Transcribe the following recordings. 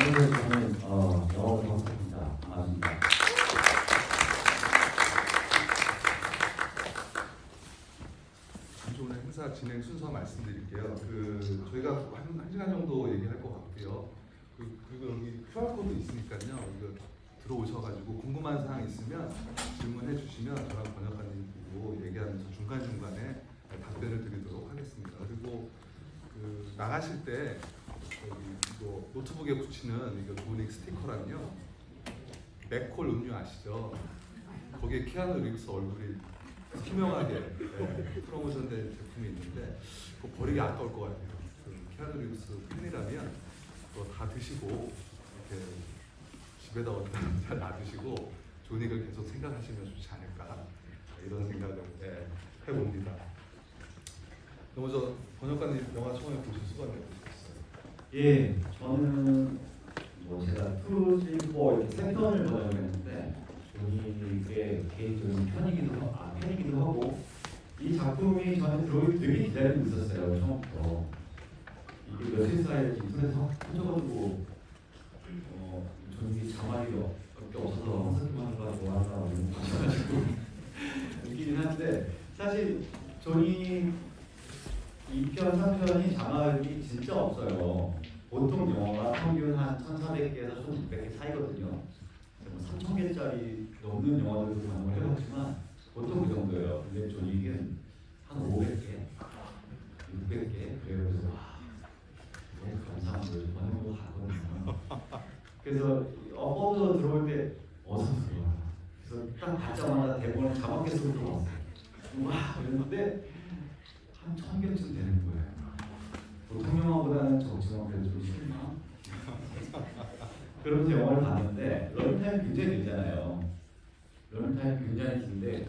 저는 영어를 배웠습니다. 반갑습니다. 오늘 행사 진행 순서 말씀드릴게요. 저희가 한 시간 정도 얘기할 것 같고요. 그리고 여기 QR코드 있으니까요. 이거 들어오셔가지고 궁금한 사항 있으면 질문해 주시면 저랑 번역관님 보고 얘기하면서 중간중간에 답변을 드리도록 하겠습니다. 그리고 나가실 때 여기 이거 노트북에 붙이는 이거 조닉 스티커랑요. 맥콜 음료 아시죠? 거기에 키아누 리브스 얼굴이 투명하게 프로모션된 제품이 있는데 그거 버리기 아까울 것 같아요. 키아누 리브스 팬이라면 그거 다 드시고 이렇게 집에다 잘 놔두시고 조닉을 계속 생각하시면 좋지 않을까 이런 생각을 해봅니다. 먼저 번역가님 영화 처음에 보신 소감이 어떠셨어요? 예, 저는 제가 2, 3, 4 이렇게 세 편을 번역했는데 조닉의 개인적인 편이기도 하고 이 작품이 저는 들어오기 되게 기다리고 있었어요. 처음부터 이게 며칠 사이에 인터넷에 터져가지고 조닉이 자막이 밖에 없어서 한석기만 좋아한다고 하셔가지고 웃기긴 한데 사실 조닉 2편, 3편이 자막이 진짜 없어요. 보통 영화가 평균 한 1,400개에서 1,600개 사이거든요. 3,000개짜리 넘는 영화들도 방송을 해봤지만 보통 그 정도예요. 근데 조닉은 한 500개, 600개 그래서 너무 감사한 거예요. 번역으로 가거든요. 그래서 어퍼도 들어올 때 어서 들어와라. 그래서 딱 받자마자 대본에 자막 계속 들어왔어요. 와 그랬는데 한 1,000개쯤 되는 거예요. 보통 영화보다는 적지만 그래도 좀 실망. 그러면서 영화를 봤는데 런타임 굉장히 길잖아요. 런타임 굉장히 긴데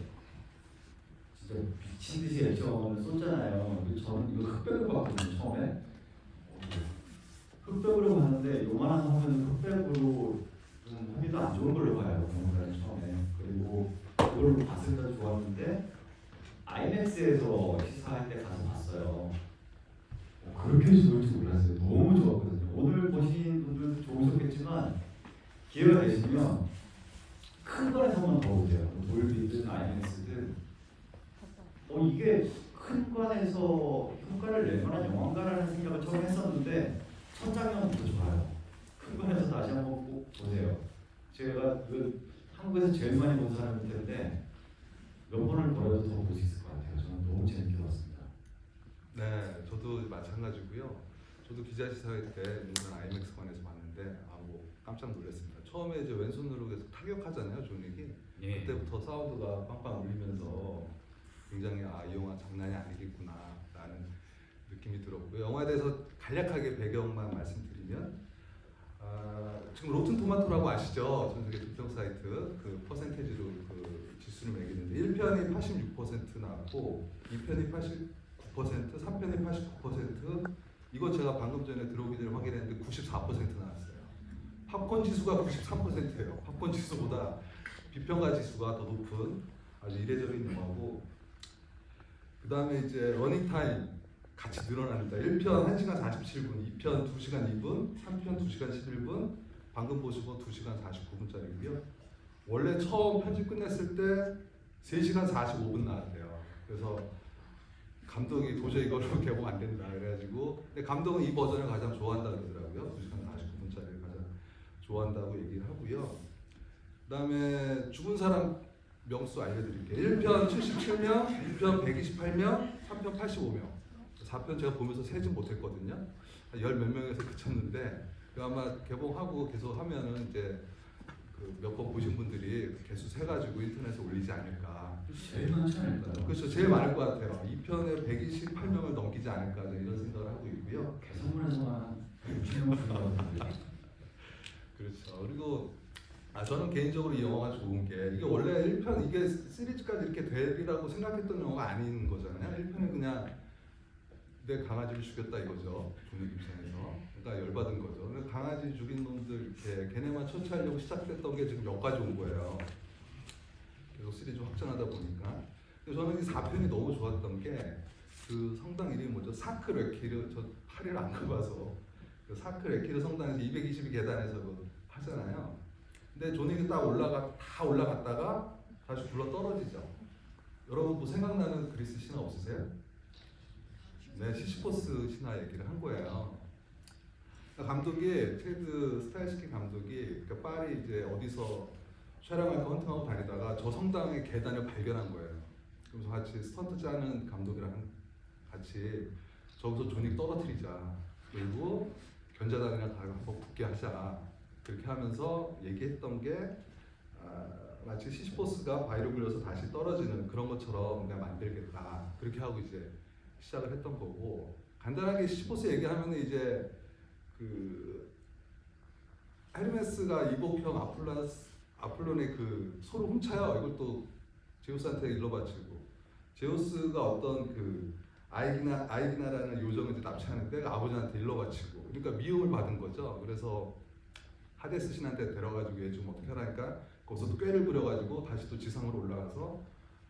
진짜 미친 듯이 액션을 쏟잖아요. 저는 이거 흑백으로 봤거든요 처음에. 흑백으로 봤는데 요만한 화면 흑백으로 좀 하기도 안 좋은 걸로 봐요. 영화를 처음에. 그리고 그걸로 봤을 때 좋았는데 아이맥스에서 시사할 때 가서 봤어요. 그렇게 좋을 줄 몰랐어요. 너무 좋았거든요. 오늘 보신 분들도 좋으셨겠지만 기회가 되시면 큰 관에서만 더 보세요. 돌비든 아이맥스든 이게 큰 관에서 효과를 낼 만한 영화인가라는 생각을 처음 했었는데 첫 장면부터 좋아요. 큰 관에서 다시 한번 꼭 보세요. 제가 한국에서 제일 많이 본 사람일 텐데 몇 번을 보려도 더 볼 수 있을 것 같아요. 저는 너무 재밌게 봤습니다. 네, 저도 마찬가지고요. 저도 기자시사회 때 민간 아이맥스관에서 봤는데 깜짝 놀랐습니다. 처음에 이제 왼손으로 계속 타격하잖아요, 조닉이. 예. 그때부터 사운드가 빵빵 울리면서 굉장히 이 영화 장난이 아니겠구나라는 느낌이 들었고요. 영화에 대해서 간략하게 배경만 말씀드리면 지금 로튼 토마토라고 아시죠? 전 세계 득평 사이트 그 퍼센테이지로 그 지수를 매기는데 1편이 86% 나왔고 2편이 89%, 3편이 89%, 이거 제가 방금 전에 들어오기 전에 확인했는데 94% 나왔어요. 팝콘 지수가 93%예요. 팝콘 지수보다 비평가 지수가 더 높은 아주 이례적인 영화고, 그 다음에 이제 러닝타임 같이 늘어납니다. 1편 1시간 47분, 2편 2시간 2분, 3편 2시간 11분, 방금 보시고 2시간 49분짜리고요. 원래 처음 편집 끝냈을 때 3시간 45분 나왔대요. 그래서 감독이 도저히 이걸로 개봉 안 된다 그래가지고, 근데 감독은 이 버전을 가장 좋아한다 그러더라고요. 2시간 49분짜리를 가장 좋아한다고 얘기를 하고요. 그 다음에 죽은 사람 명수 알려드릴게요. 1편 77명, 2편 128명, 3편 85명. 4편 제가 보면서 세진 못했거든요. 열 몇 명에서 그쳤는데 아마 개봉하고 계속 하면은 이제 몇 번 보신 분들이 개수 세가지고 인터넷에 올리지 않을까. 제일 많지 않을까요? 그렇죠. 제일 많을 것 같아요. 2편에 128명을 넘기지 않을까 이런 생각을 하고 있고요. 개성문에서만 60명 들어가거든요. 그렇죠. 그리고 저는 개인적으로 이 영화가 좋은 게 이게 원래 1편 이게 시리즈까지 이렇게 되리라고 생각했던 영화가 아닌 거잖아요. 1편은 그냥 내 강아지를 죽였다 이거죠. 조닉 입장에서. 그러니까 열받은 거죠. 그러니까 강아지 죽인 놈들 이렇게 걔네만 처치하려고 시작됐던 게 지금 여기까지 온 거예요. 계속 시리즈 확장하다 보니까. 근데 저는 이 4편이 너무 좋았던 게 그 성당 이름이 뭐죠? 사크 레퀴르. 저 파리를 안 가봐서 그 사클 에키르 성당에서 220이 계단에서 그 하잖아요. 근데 존윅이 딱 올라갔다가 다시 굴러 떨어지죠. 여러분 뭐 생각나는 그리스 신화 없으세요? 네, 시시포스 신화 얘기를 한 거예요. 감독이 테드 스타일스키 감독이 그 파리 이제 어디서 촬영할 거 헌팅하고 다니다가 저 성당의 계단을 발견한 거예요. 그래서 같이 스턴트 짜는 감독이랑 같이 저기서 존윅 떨어뜨리자. 그리고 견자단이랑 한번 붙게 하자. 그렇게 하면서 얘기했던 게 마치 시시포스가 바위를 굴려서 다시 떨어지는 그런 것처럼 그냥 만들겠다. 그렇게 하고 이제 시작을 했던 거고, 간단하게 시시포스 얘기하면 이제 그 헤르메스가 이복형 아폴론의 그 소를 훔쳐요. 이걸 또 제우스한테 일러바치고, 제우스가 어떤 그 아이기나라는 요정을 이제 납치하는데 아버지한테 일러바치고, 그러니까 미움을 받은 거죠. 그래서 하데스 신한테 데려가지고 얘 좀 어떻게 하라니까 거기서 또 꾀를 부려가지고 다시 또 지상으로 올라가서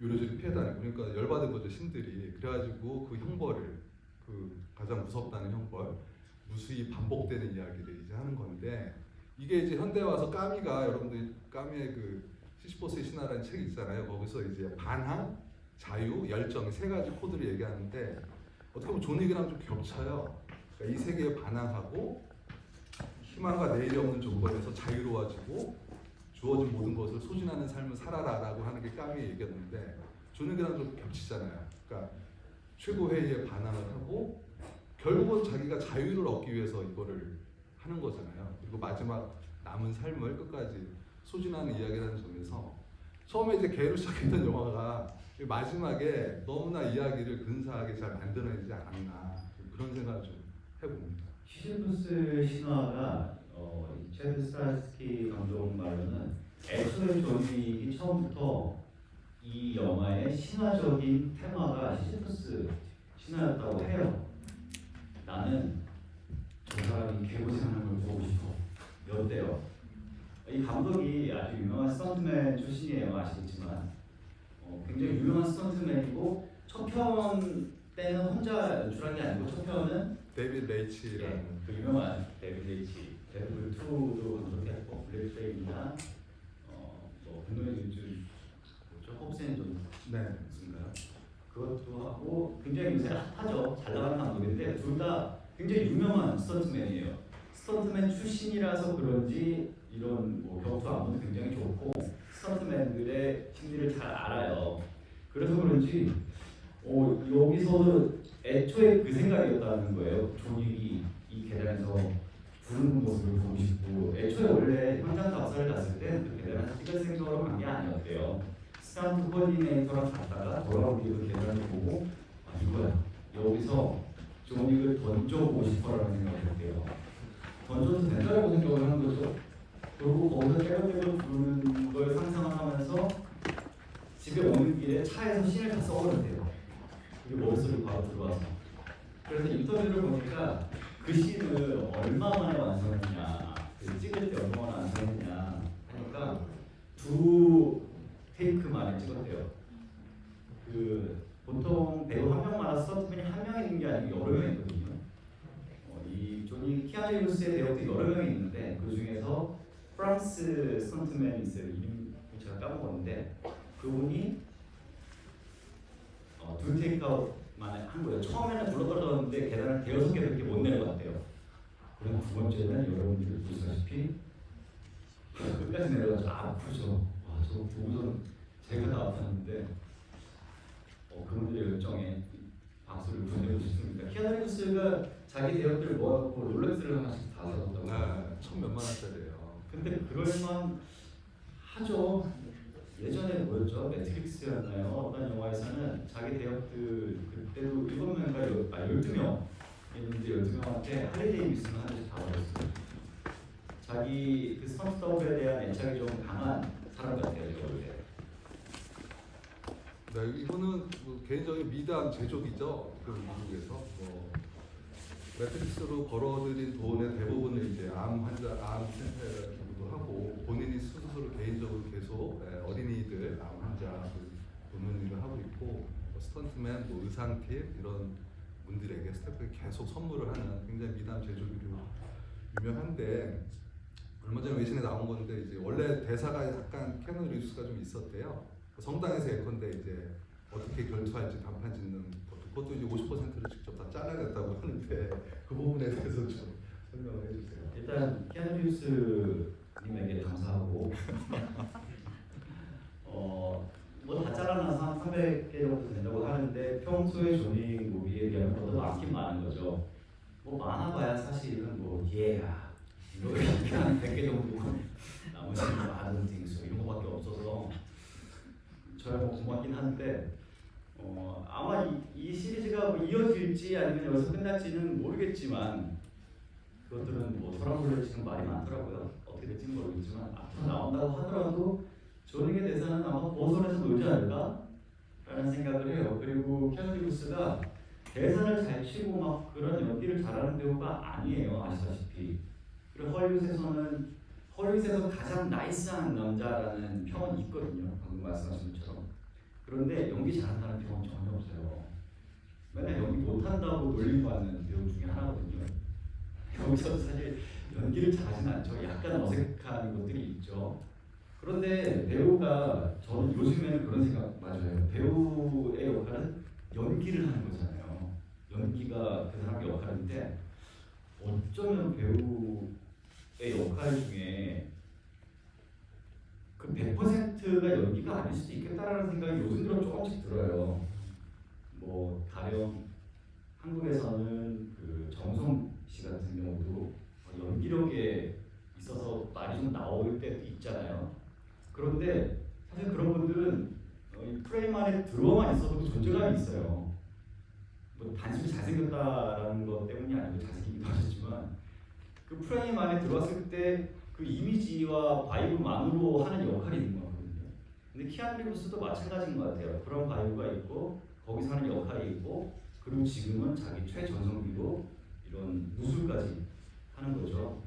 요리조리 피해 다니고, 그러니까 열받은 거죠 신들이. 그래가지고 그 형벌을, 그 가장 무섭다는 형벌, 무수히 반복되는 이야기를 이제 하는 건데, 이게 이제 현대 와서 까미가, 여러분들 까미의 그 시시포스의 신화라는 책이 있잖아요. 거기서 이제 반항, 자유, 열정 세 가지 코드를 얘기하는데, 어떻게 보면 존윅이랑 좀 겹쳐요. 그러니까 이 세계에 반항하고 희망과 내일이 없는 조건에서 자유로워지고 주어진 모든 것을 소진하는 삶을 살아라라고 하는 게 까미의 얘기였는데, 존윅이랑 좀 겹치잖아요. 그러니까 최고 회의에 반항을 하고 결국은 자기가 자유를 얻기 위해서 이거를 하는 거잖아요. 그리고 마지막 남은 삶을 끝까지 소진하는 이야기라는 점에서 처음에 이제 개로 시작했던 영화가 마지막에 너무나 이야기를 근사하게 잘 만들어내지 않았나, 그런 생각을 좀 해봅니다. 시시푸스 신화가 이 체드 스타스키 감독 말로는 애초에 존윅이 처음부터 이 영화의 신화적인 테마가 시시푸스 신화였다고 해요. 나는 저 사람이 개고생하는 걸 보고 싶어. 어때요? 이 감독이 아주 유명한 스턴트맨 출신이에요. 아시겠지만 굉장히 유명한 스턴트맨이고, 첫 편 때는 혼자 연출한 게 아니고 첫 편은 데이비드 레이치라는 그 유명한 데이비드 레이치, 데드풀 2도 감독했고, 블랙플레이나 뭐 분노의 질주, 뭐죠? 홉스앤 존 무슨가요? 그것도 하고 굉장히 요새 핫하죠. 잘 나가는 감독인데 둘 다 굉장히 유명한 스턴트맨이에요. 스턴트맨 출신이라서 그런지 이런 뭐 격투 안무도 굉장히 좋고 스턴트맨들의 심리를 잘 알아요. 그래서 그런지 여기서도 애초에 그 생각이었다는 거예요. 존윅이 이 계단에서 부르는 모습을 보고 싶고, 애초에 원래 현장 답사를 갔을 때 그 계단에서 찍을 생각으로 간 게 아니었대요. 스타운트 코디네이터랑 갔다가 돌아오기 그 계단을 보고 이거야. 여기서 존윅을 던져보고 싶어라는 생각을 했대요. 던져도 된다고 생각을 하는 거죠. 그리고 거기서 깨로깨로 부르는 걸 상상하면서 집에 오는 길에 차에서 씬을 다 써버렸대요. 그게 머릿속에 바로 들어와서. 그래서 인터뷰를 보니까 그 씬을 얼마 만에 완성했냐, 그 찍을 때 얼마 만에 완성했냐 하니까 2 테이크 만에 찍었대요. 그 보통 배우 한 명마다 스턴트맨이 한 명이 있는 게 아니고 여러 명이 있거든요. 이 존윅 키아누 리브스의 배우도 여러 명이 있는데 그 중에서 프랑스 스턴트맨이 있어요. 이름 제가 까먹었는데 그분이 2 테이크아웃만 한 거예요. 처음에는 굴러떨어졌는데 계단을 대여섯 개밖에 못 내려갔대요. 그리고 두 번째는 여러분들이 보시다시피 끝까지 내려가서 아프죠. 와, 저거 보고선 제가 다 아팠는데 그분들의 열정에 박수를 보내고 싶습니다. 키아누 리브스가 자기 대역들을 모아놓고 롤렉스를 하나씩 다 사줬다고. 네, 1,000몇만 원짜리예요. 근데 그럴만 하죠. 예전에 뭐였죠? 매트릭스였나요? 어떤 영화에서는 자기 대역들 그때도 7명인가 12명 있는데 12명한테 할리 데이비스는 하나씩 다 받았어요. 자기 그 스턴트 더블에 대한 애착이 좀 강한 사람 같아요. 원래. 네, 이거는 뭐 개인적인 미담 제조기죠. 그 미국에서 매트릭스로 벌어들인 돈의 대부분을 이제 암 센터에 기부도 하고, 본인이 스스로 개인적으로 계속 어린이들 암 환자 돕는 일을 하고 있고, 스턴트맨, 의상팀 이런 분들에게 스태프에 계속 선물을 하는 굉장히 미담 제조기로 유명한데 얼마 전에 외신에 나온 건데 이제 원래 대사가 약간 캐논 리브스가 좀 있었대요. 성당에서 예컨대 이제 어떻게 결투할지 단판 짓는 것도 그것도 이제 50%를 직접 다 잘라냈다고 하는데 그 부분에 대해서 좀 설명을 해주세요. 일단 키아누 리브스님에게 감사하고 뭐 다 잘라놔서 한 300개 정도 된다고 하는데 평소에 조니 무비에 비하면 더 많긴 많은 거죠. 뭐 많아봐야 사실은 뭐 예야 이렇게 한 100개 정도 나머지는 아든 띵스 이런 거밖에 없어서 저야 뭐 고맙긴 한데 아마 이 시리즈가 뭐 이어질지 아니면 여기서 끝날지는 모르겠지만 그것들은 뭐 소란물로 지금 말이 많더라고요. 어떻게 될지는 모르겠지만 앞으로 나온다고 하더라도 조닉의 대사는 아마 보선에서 놀지 않을까? 라는 생각을 해요. 그리고 키아누 리브스가 대사를 잘 치고 막 그런 연기를 잘하는 배우가 아니에요. 아시다시피. 그리고 헐리우드에서 가장 나이스한 남자라는 평은 있거든요. 방금 말씀하신 것처럼. 그런데 연기 잘한다는 평은 전혀 없어요. 맨날 연기 못한다고 놀림받는 배우 중에 하나거든요. 여기서도 사실 연기를 잘하진 않죠. 약간 어색한 것들이 있죠. 그런데 배우가 저는 요즘에는 그런 생각 맞아요. 배우의 역할은 연기를 하는 거잖아요. 연기가 그 사람의 역할인데 어쩌면 배우의 역할 중에 그 100%가 연기가 아닐 수도 있겠다라는 생각이 요즘 들어 조금씩 들어요. 뭐 가령 한국에서는 그 정우성 씨 같은 경우도 연기력에 있어서 말이 좀 나올 때도 있잖아요. 그런데 사실 그런 분들은 이 프레임 안에 들어만 있어도 존재감이 있어요. 뭐 단순히 잘생겼다라는 것 때문이 아니고 잘생기기도 하셨지만 그 프레임 안에 들어왔을 때 그 이미지와 바이브만으로 하는 역할이 있는 거거든요. 근데 키아누 리브스도 마찬가지인 것 같아요. 그런 바이브가 있고 거기서 하는 역할이 있고 그리고 지금은 자기 최전성기로 이런 무술까지 하는 거죠.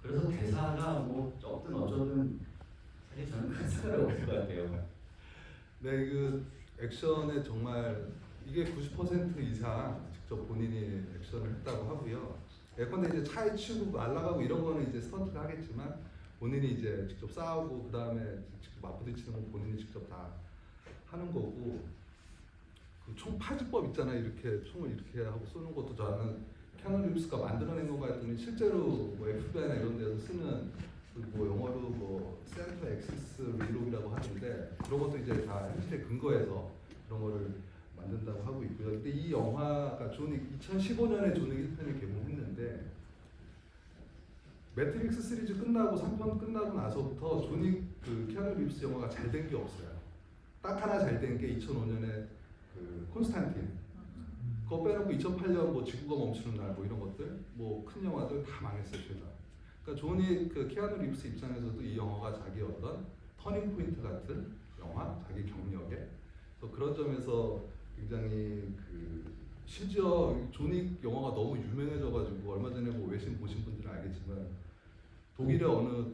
그래서 대사가 뭐 적든 어쩌든 사실 저는 큰 상관이 없을 것 같아요. 네, 그 액션에 정말 이게 90% 이상 직접 본인이 액션을 했다고 하고요. 예컨대 이제 차에 치고 날아가고 이런 거는 이제 스턴트가 하겠지만 본인이 이제 직접 싸우고 그 다음에 직접 맞부딪히는 건 본인이 직접 다 하는 거고 그 총 파지법 있잖아요. 이렇게 총을 이렇게 하고 쏘는 것도 저는 키아누 리브스가 만들어낸 건가 했더니 실제로 뭐 FBI나 이런 데서 쓰는 뭐 영어로 뭐 센터 엑시스 리록이라고 하는데 그런 것도 이제 다 현실에 근거해서 그런 거를 만든다고 하고 있고요. 근데 이 영화가 조닉 2015년에 조닉 1편을 개봉했는데 매트릭스 시리즈 끝나고 3편 끝나고 나서부터 조닉 그 키아누 리브스 영화가 잘 된 게 없어요. 딱 하나 잘 된 게 2005년에 그 콘스탄틴. 그거 빼놓고 2008년 뭐 지구가 멈추는 날 뭐 이런 것들 뭐 큰 영화들 다 망했어요. 죄다. 그러니까 조닉 그 키아누 리브스 입장에서도 이 영화가 자기 어떤 터닝 포인트 같은 영화, 자기 경력에 그래서 그런 점에서 굉장히 그 심지어 조닉 영화가 너무 유명해져가지고 얼마 전에 뭐 외신 보신 분들은 알겠지만 독일의 어느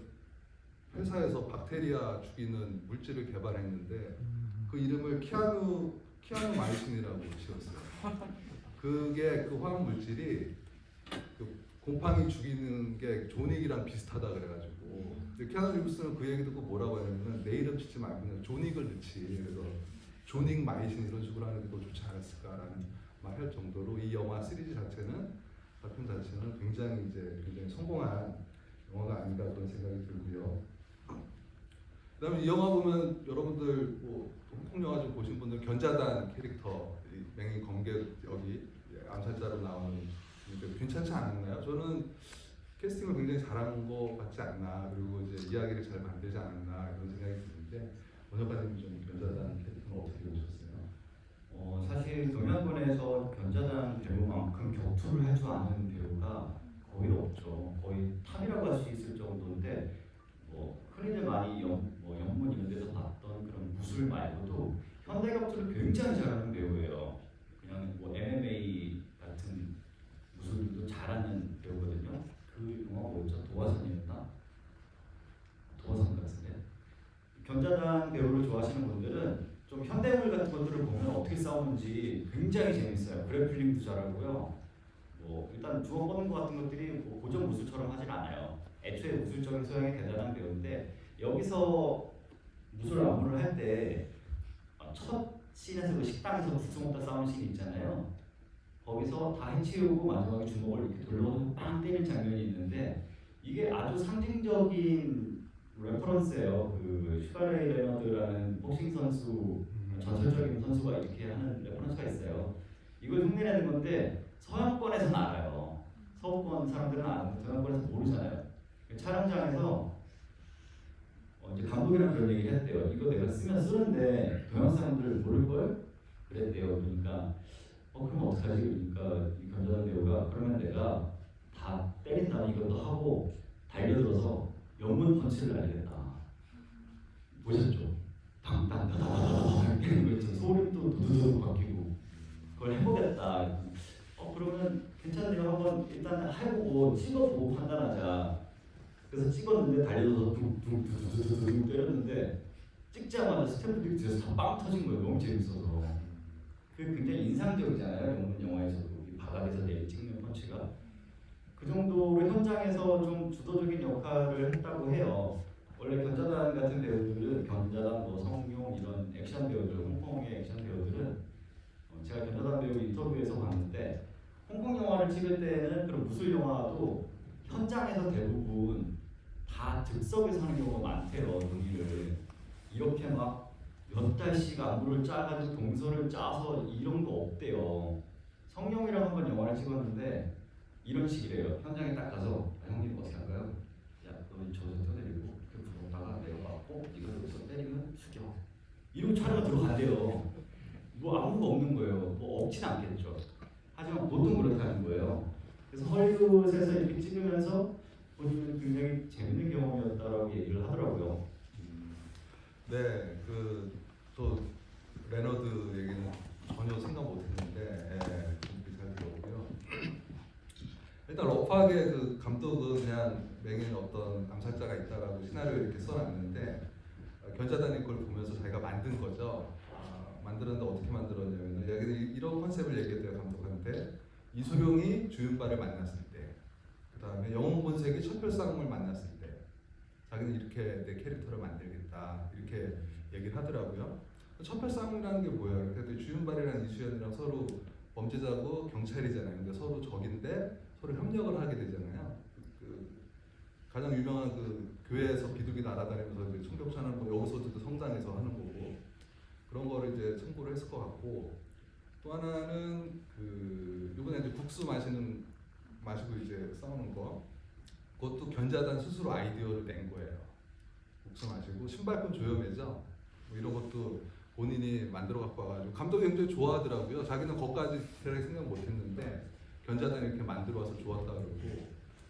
회사에서 박테리아 죽이는 물질을 개발했는데 그 이름을 키아누 마이신이라고 지었어요. 그게 그 화학 물질이 그 곰팡이 죽이는 게 조닉이랑 비슷하다 그래가지고 키아누 리브스는 그 얘기 듣고 뭐라고 하냐면 내 이름 짓지 말고 그냥 조닉을 넣지. 그래서 조닉 마이신 이런 식으로 하는 게 더 좋지 않았을까라는 말할 정도로 이 영화 시리즈 자체는 작품 자체는 굉장히 성공한 영화가 아닌가 그런 생각이 들고요. 그다음에 이 영화 보면 여러분들 뭐 홍콩 영화 좀 보신 분들 견자단 캐릭터 맹인 검객 여기 암살자로 나오는 괜찮지 않았나요? 저는 캐스팅을 굉장히 잘한 것 같지 않나 그리고 이제 이야기를 잘 만들지 않았나 이런 생각이 드는데 원작가님 좀 견자단 캐릭터는 어떻게 보셨어요? 사실 동양권에서 견자단 배우만큼 격투를 할 줄 아는 배우가 거의 없죠. 거의 탑이라고 할 수 있을 정도인데 뭐 흔히들 많이 영문 이런 데서 봤던 그런 무술 말고도 현대 격투를 굉장히 잘하는 배우예요. 그냥 뭐 MMA 같은 무술도 잘하는 배우거든요. 그 영화 뭐였죠? 도화선이었나? 도화선 같은데. 견자단 배우를 좋아하시는 분들은 좀 현대물 같은 것들을 보면 어떻게 싸우는지 굉장히 재밌어요. 그래플링도 잘하고요. 뭐 일단 주먹 뻗는 것 같은 것들이 뭐 고전 무술처럼 하진 않아요. 애초에 무술적인 소양이 대단한 배우인데 여기서 무술 안무를 할 때 첫 씬에서 그 식당에서 국수 먹다 싸우는 씬이 있잖아요. 거기서 다 해치우고 마지막에 주먹을 이렇게 돌려서 빵 때리는 장면이 있는데 이게 아주 상징적인 레퍼런스예요. 그 슈가레이 레너드라는 복싱 선수 전설적인 선수가 이렇게 하는 레퍼런스가 있어요. 이걸 흉내내는 건데 서양권에서는 알아요. 서구권 사람들은 아는데 동양권에서 모르잖아요. 촬영장에서 이제 감독이랑 그런 얘기를 했대요. 이거 내가 쓰면 쓰는데 동양 사람들 모를걸? 그랬대요. 그러니까 그럼 어떡하지? 그러니까 이 견자단 배우가 그러면 내가 다 때린 다음에 이것도 하고 달려들어서 영문 펀치를 날리겠다. 보셨죠? 당당당당당당 때리는 거 있죠. 소름도 두두두 바뀌고 그걸 해보겠다. 그러면 괜찮네요. 한번 일단 해보고 찍어보고 판단하자. 그래서 찍었는데 달려서 둥둥둥둥둥 때렸는데 찍자마자 스태프들이 뒤에서 다 빵 터진 거예요. 너무 재밌어서. 그게 굉장히 인상적이잖아요. 영문 영화에서도 이 바닥에서 내리 찍는 펀치가 그 정도로 현장에서 좀 주도적인 역할을 했다고 해요. 원래 견자단 같은 배우들은 견자단, 뭐 성룡 이런 액션 배우들, 홍콩의 액션 배우들은 제가 견자단 배우 인터뷰에서 봤는데 홍콩 영화를 찍을 때는 그런 무술 영화도 현장에서 대부분 다 즉석에서 하는 경우가 많대요. 논의를 이렇게 막 몇 달씩 안무를 짜가지고 동선을 짜서 이런 거 없대요. 성룡이랑 한번 영화를 찍었는데 이런 식이래요. 현장에 딱 가서 형님 어떻게 할까요? 야, 너는 저기서 떠내리고 이렇게 부르다가 내려가고 이걸 여기서 때리면 죽여. 이러고 촬영을 들어간대요. 뭐 아무것도 없는 거예요. 뭐 없진 않겠죠. 하지만 보통 그렇게 하는 거예요. 그래서 헐리우드에서 이렇게 찍으면서 본인은 굉장히 재밌는 경험이었다라고 얘기를 하더라고요. 네, 또 레너드 얘기는 전혀 생각 못했는데 잘 들었고요. 일단 러프하게 그 감독은 그냥 맹인 어떤 암살자가 있다라고 시나리오를 이렇게 써놨는데 견자단이 그걸 보면서 자기가 만든 거죠. 만들었는데 어떻게 만들었냐면 여기는 이런 컨셉을 얘기했대요. 감독한테 이수룡이 주윤발을 만났을 때, 그 다음에 영웅본색이 첩별쌍을 만났을 때 자기는 이렇게 내 캐릭터를 만들겠다 이렇게 얘기를 하더라고요. 첩별쌍이라는 게 뭐예요? 그래도 주윤발이랑 이수연이랑 서로 범죄자고 경찰이잖아요. 근데 서로 적인데 서로 협력을 하게 되잖아요. 가장 유명한 교회에서 비둘기 날아다니면서 이제 총격전하는 거 여기서도 성당에서 하는 거고 그런 거를 이제 참고를 했을 것 같고 또 하나는 이번에 이제 국수 마시고 이제 싸우는 거 그것도 견자단 스스로 아이디어를 낸 거예요. 국수 마시고 신발끈 조여매죠. 뭐 이런 것도 본인이 만들어 갖고 와가지고 감독이 굉장히 좋아하더라고요. 자기는 거기까지 디테일하게 생각 못했는데 견자단이 이렇게 만들어 와서 좋았다 그러고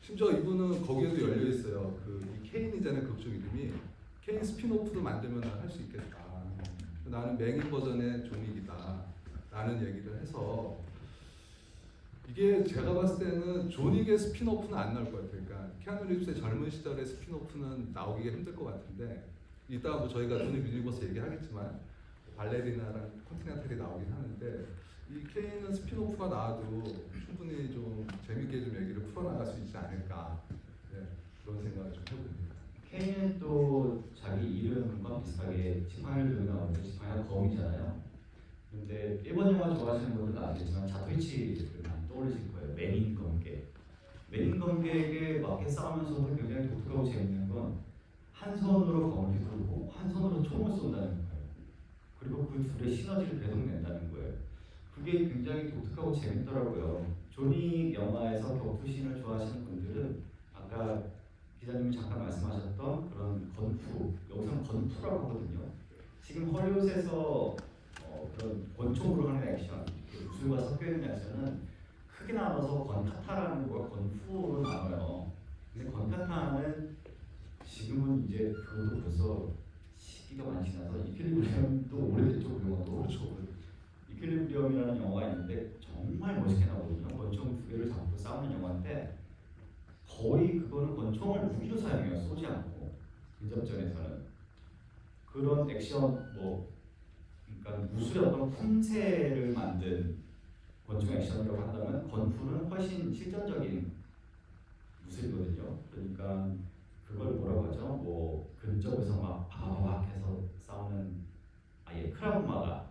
심지어 이분은 거기에도 열려 있어요. 이 케인이잖아요. 극중 이름이 케인 스피노프도 만들면 할 수 있겠다. 나는 맹인 버전의 존윅이다. 라는 얘기를 해서 이게 제가 봤을 때는 존윅의 스피노프는 안 나올 것 같아요. 그러니까 키아누 리브스의 젊은 시절의 스피노프는 나오기가 힘들 것 같은데 이따 뭐 저희가 존윅 유니버스 얘기하겠지만 발레리나랑 컨티넨탈이 나오긴 하는데 이 케인은 스피노프가 나와도 충분히 좀 재밌게 좀 얘기를 풀어나갈 수 있지 않을까 그런 생각을 좀 해봅니다. 케인은 또 자기 이름과 비슷하게 지팡이를 들고 나오는데 지팡이가 검이잖아요. 근데 일본 영화 좋아하시는 분들은 아시겠지만 자토이치를 많이 떠올리실 거예요. 맨인 검객. 맨인 검객에 맞게 싸우면서도 굉장히 독특하고 재밌는 건 한 손으로 검을 휘두르고 한 손으로 총을 쏜다는 거예요. 그리고 그 둘의 시너지를 계속 낸다는 거예요. 그게 굉장히 독특하고 재밌더라고요. 조니 영화에서 격투신을 좋아하시는 분들은 아까 기자님이 잠깐 말씀하셨던 그런 건프, 여기서는 건프라고 하거든요. 지금 헐리우드에서 그런 권총으로 하는 액션, 무술과 섞여 있는 액션은 크게 나눠서 건카타라는 거와 건프로 나눠요. 근데 건카타는 지금은 이제 그것도 벌써 시기가 많이 지나서 이퀄리브리엄도 오래됐죠. 그 영화도. 그렇죠. 이퀄리브리엄이라는 영화가 있는데 정말 멋있게 나오거든요. 권총 두 개를 잡고 싸우는 영화인데 거의 그거는 권총을 무기로 사용해요. 쏘지 않고 근접전에서는 그런 액션 그러니까 무술의 어떤 품새를 만든 권총 액션이라고 한다면 건프는 훨씬 실전적인 무술이거든요. 그러니까 그걸 뭐라고 하죠? 뭐 근접에서 막 바바박 해서 싸우는 아예 크라브마가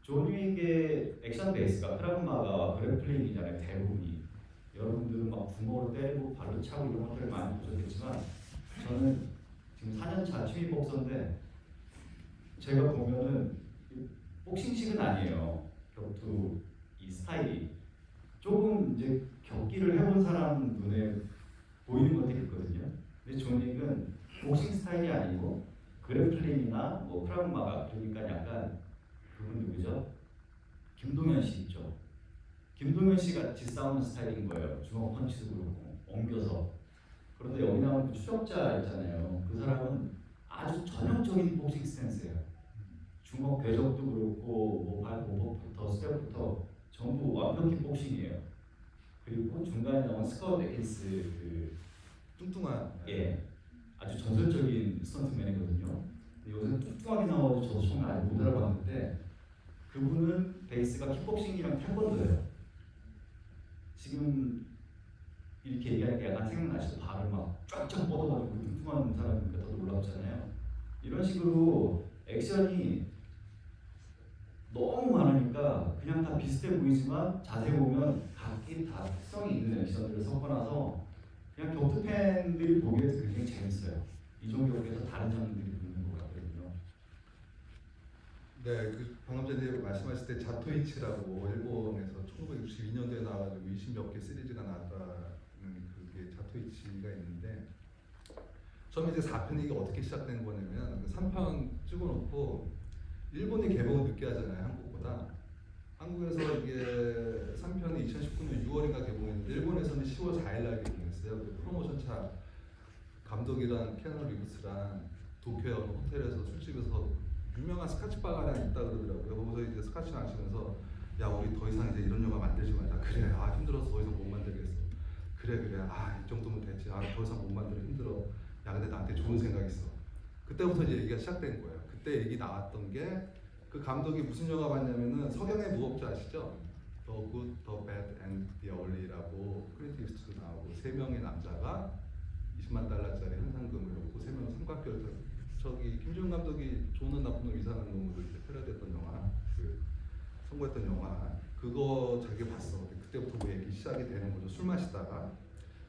존 윅의 액션 베이스가 크라브마가와 그래플링이잖아요. 대부분이 여러분들은 막 구멍으로 때리고 발로 차고 이런 것들을 많이 보셨겠지만 저는 지금 4년차 취미 복서인데 제가 보면은 복싱식은 아니에요. 격투 이 스타일이 조금 이제 격기를 해본 사람 눈에 보이는 것들이 있거든요. 근데 존 윅은 복싱 스타일이 아니고 그래플링이나 뭐 크라브마가 그러니까 약간 그분 누구죠? 김동현 씨 있죠. 김동현 씨 같이 싸우는 스타일인 거예요. 주먹 펀치도 그렇고 엉겨서. 그런데 여기 나오는 그 추적자 있잖아요. 그 사람은 아주 전형적인 복싱 스탠스예요. 주먹 궤적도 그렇고 뭐발 보복부터 스텝부터 전부 완벽히 복싱이에요. 그리고 중간에 나온 스카웃 에킨스 그 뚱뚱한 예 아주 전설적인 스턴트맨이거든요. 근데 요새는 뚱뚱하게 나와도 저도 정말 아직 못 알아봤는데 그분은 베이스가 킥복싱이랑 태권도예요. 지금 이렇게 얘기하니까 약간 생각나시죠? 발을 막 쫙쫙 뻗어가지고 뚱뚱한 사람이니까 더 놀랍잖아요. 이런 식으로 액션이 너무 많으니까 그냥 다 비슷해 보이지만 자세히 보면 각기 다 특성이 있는 액션들을 섞어놔서 그냥 격투 팬들이 보기에도 굉장히 재밌어요. 이종 격투에서 다른 장르들이 보이는 것 같거든요. 네, 그 방금 전에 말씀하실 때 자토이치라고 일본에서 1962년도에 나와가지고 20몇 개 시리즈가 나왔다는 그게 자토이치가 있는데 처음에 이제 4편이 이게 어떻게 시작된 거냐면 그 3편 찍어놓고 일본이 개봉을 늦게 하잖아요, 한국보다. 한국에서 이게 3편이 2019년 6월인가 개봉했는데 일본에서는 10월 4일날 개봉했어요. 그 프로모션차 감독이랑 케아누 리브스랑 도쿄의 어느 호텔에서 술집에서 유명한 스카치바가 하나 있다 그러더라고요. 거기서 이제 스카치 마시면서 야 우리 더 이상 이제 이런 영화 만들지 말자. 그래 아 힘들어서 더 이상 못 만들겠어. 그래 아 이 정도면 됐지. 아 더 이상 못 만들어 힘들어. 야 근데 나한테 좋은 생각 있어. 그때부터 이제 얘기가 시작된 거예요. 그때 얘기 나왔던 게 그 감독이 무슨 영화 봤냐면은 석영의 무법자 아시죠? The Good, The Bad and The Ugly라고 클린트 이스트도 나오고 세 명의 남자가 20만 달러짜리 현상금을 놓고 세 명은 삼각결 저기 김지훈 감독이 좋은 나쁜 놈 이상한 놈으로 이제 패러디했던 영화 그 선보였던 영화 그거 자기 봤어. 그때부터 뭐 얘기 시작이 되는 거죠. 술 마시다가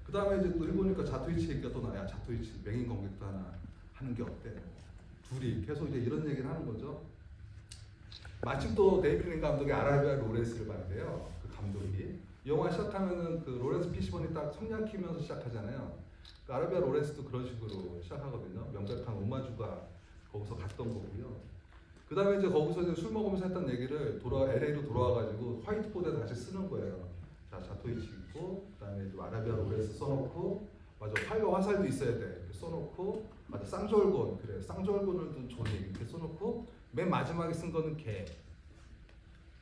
그 다음에 이제 또 일보니까 자토이치 얘기가 또 나야. 자토이치 맹인 공격도 하나 하는 게 어때? 둘이 계속 이제 이런 얘기를 하는 거죠. 마침 또 데이비드 린 감독이 아라비아 로렌스를 봤는데요. 그 감독이 이 영화 시작하면은 그 로렌스 피시본이 딱 성냥 키면서 시작하잖아요. 그 아라비아 로렌스도 그런 식으로 시작하거든요. 명백한 오마주가 거기서 갔던 거고요. 그 다음에 이제 거기서 이제 술 먹으면서 했던 얘기를 LA로 돌아와가지고 화이트보드에 다시 쓰는 거예요. 자, 자토이치 있고, 그 다음에 이제 아라비아 로렌스 써놓고, 맞아, 활과 화살도 있어야 돼. 이렇게 써놓고, 맞아, 쌍절곤, 그래, 쌍절곤을 좋은 얘기 이렇게 써놓고, 맨 마지막에 쓴 거는 개.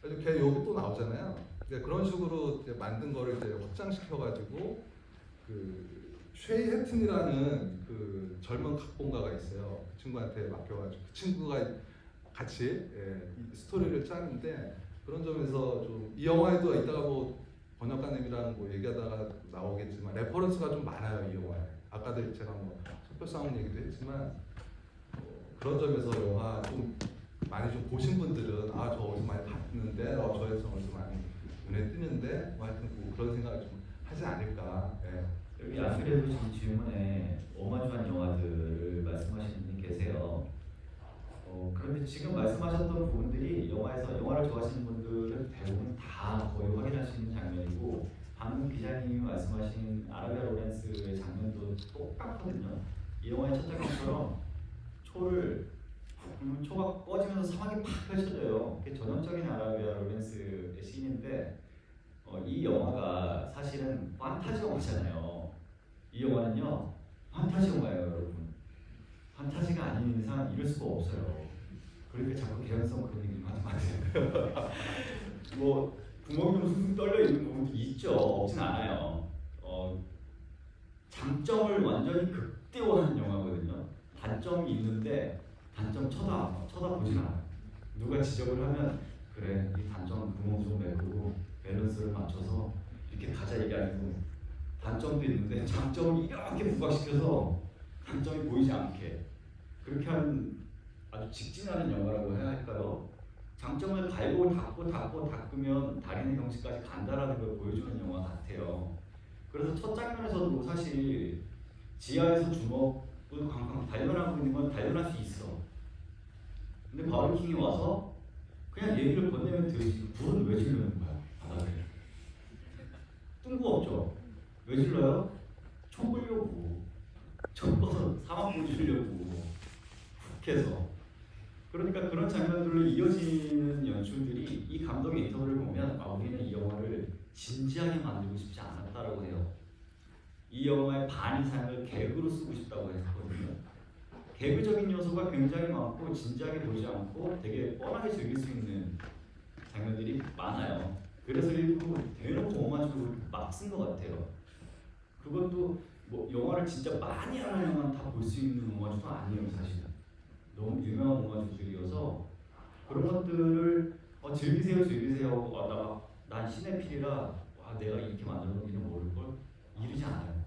그래서 개 여기 또 나오잖아요. 그러니까 그런 식으로 이제 만든 거를 이제 확장시켜가지고, 쉐이 해튼이라는 그 젊은 각본가가 있어요. 그 친구한테 맡겨가지고 그 친구가 같이 이 스토리를 짜는데 그런 점에서 좀 이 영화에도 이따가 뭐 번역가님이랑 뭐 얘기하다가 나오겠지만 레퍼런스가 좀 많아요 이 영화에. 아까도 제가 뭐 촛불 싸움 얘기도 했지만 그런 점에서 영화 좀 많이 좀 보신 분들은 아 저 어디서 많이 봤는데 저에서 어디서 많이 눈에 띄는데 뭐 하여튼 뭐 그런 생각을 좀 하지 않을까. 여기 아무래도 지금 질문에 오마주한 영화들을 말씀하시는 분이 계세요. 그런데 지금 말씀하셨던 부분들이 영화를 좋아하시는 분들은 대부분 다 거의 확인할 수 있는 장면이고 방금 기자님이 말씀하신 아라비아 로렌스의 장면도 똑같거든요. 이 영화의 첫 장면처럼 초가 꺼지면서 사막이 팍 펼쳐져요. 그게 전형적인 아라비아 로렌스의 씬인데 이 영화가 사실은 판타지 영화잖아요. 이 영화는요 판타지 영화예요, 여러분. 판타지가 아닌 이상 이럴 수가 없어요. 그러니까 자꾸 개연성 그런 얘기 하지 마세요. 뭐 구멍이 좀 숭숭 떨려 있는 부분도 있죠. 없진 않아요. 장점을 완전히 극대화한 영화거든요. 단점이 있는데 단점 쳐다보진 않아요. 누가 지적을 하면 그래 이 단점 구멍 좀 메꾸고 밸런스를 맞춰서 이렇게 가자 이게 아니고 단점도 있는데 장점을 이렇게 부각시켜서 단점이 보이지 않게 그렇게 하는 아주 직진하는 영화라고 해야 할까요? 장점을 갈고 닦으면 달인의 경지까지 간다라는 걸 보여주는 영화 같아요. 그래서 첫 장면에서도 사실 지하에서 주먹을 쾅쾅 단련하고 있는 건 단련할 수 있어. 근데 바울킹이 와서 그냥 얘기를 건네면 되지. 불은 왜 지르는 거야? 바닥에. 뜬금없죠. 왜 질러요? 총 끌려고. 총 꺼서 사막 보여주려고. 훅해서. 그러니까 그런 장면들로 이어지는 연출들이 이 감독의 인터뷰를 보면 우리는 이 영화를 진지하게 만들고 싶지 않았다라고 해요. 이 영화의 반 이상을 개그로 쓰고 싶다고 했거든요. 개그적인 요소가 굉장히 많고 진지하게 보지 않고 되게 뻔하게 즐길 수 있는 장면들이 많아요. 그래서 일부러 대놓고 오마주로 막 쓴 것 같아요. 그것도 뭐 영화를 진짜 많이 하는 영화는 다 볼 수 있는 오마주도 아니에요, 사실. 너무 유명한 오마주들이어서 그런 것들을 즐기세요. 난 시네필이라 내가 이렇게 만드는 건 모를 걸 이러지 않아요.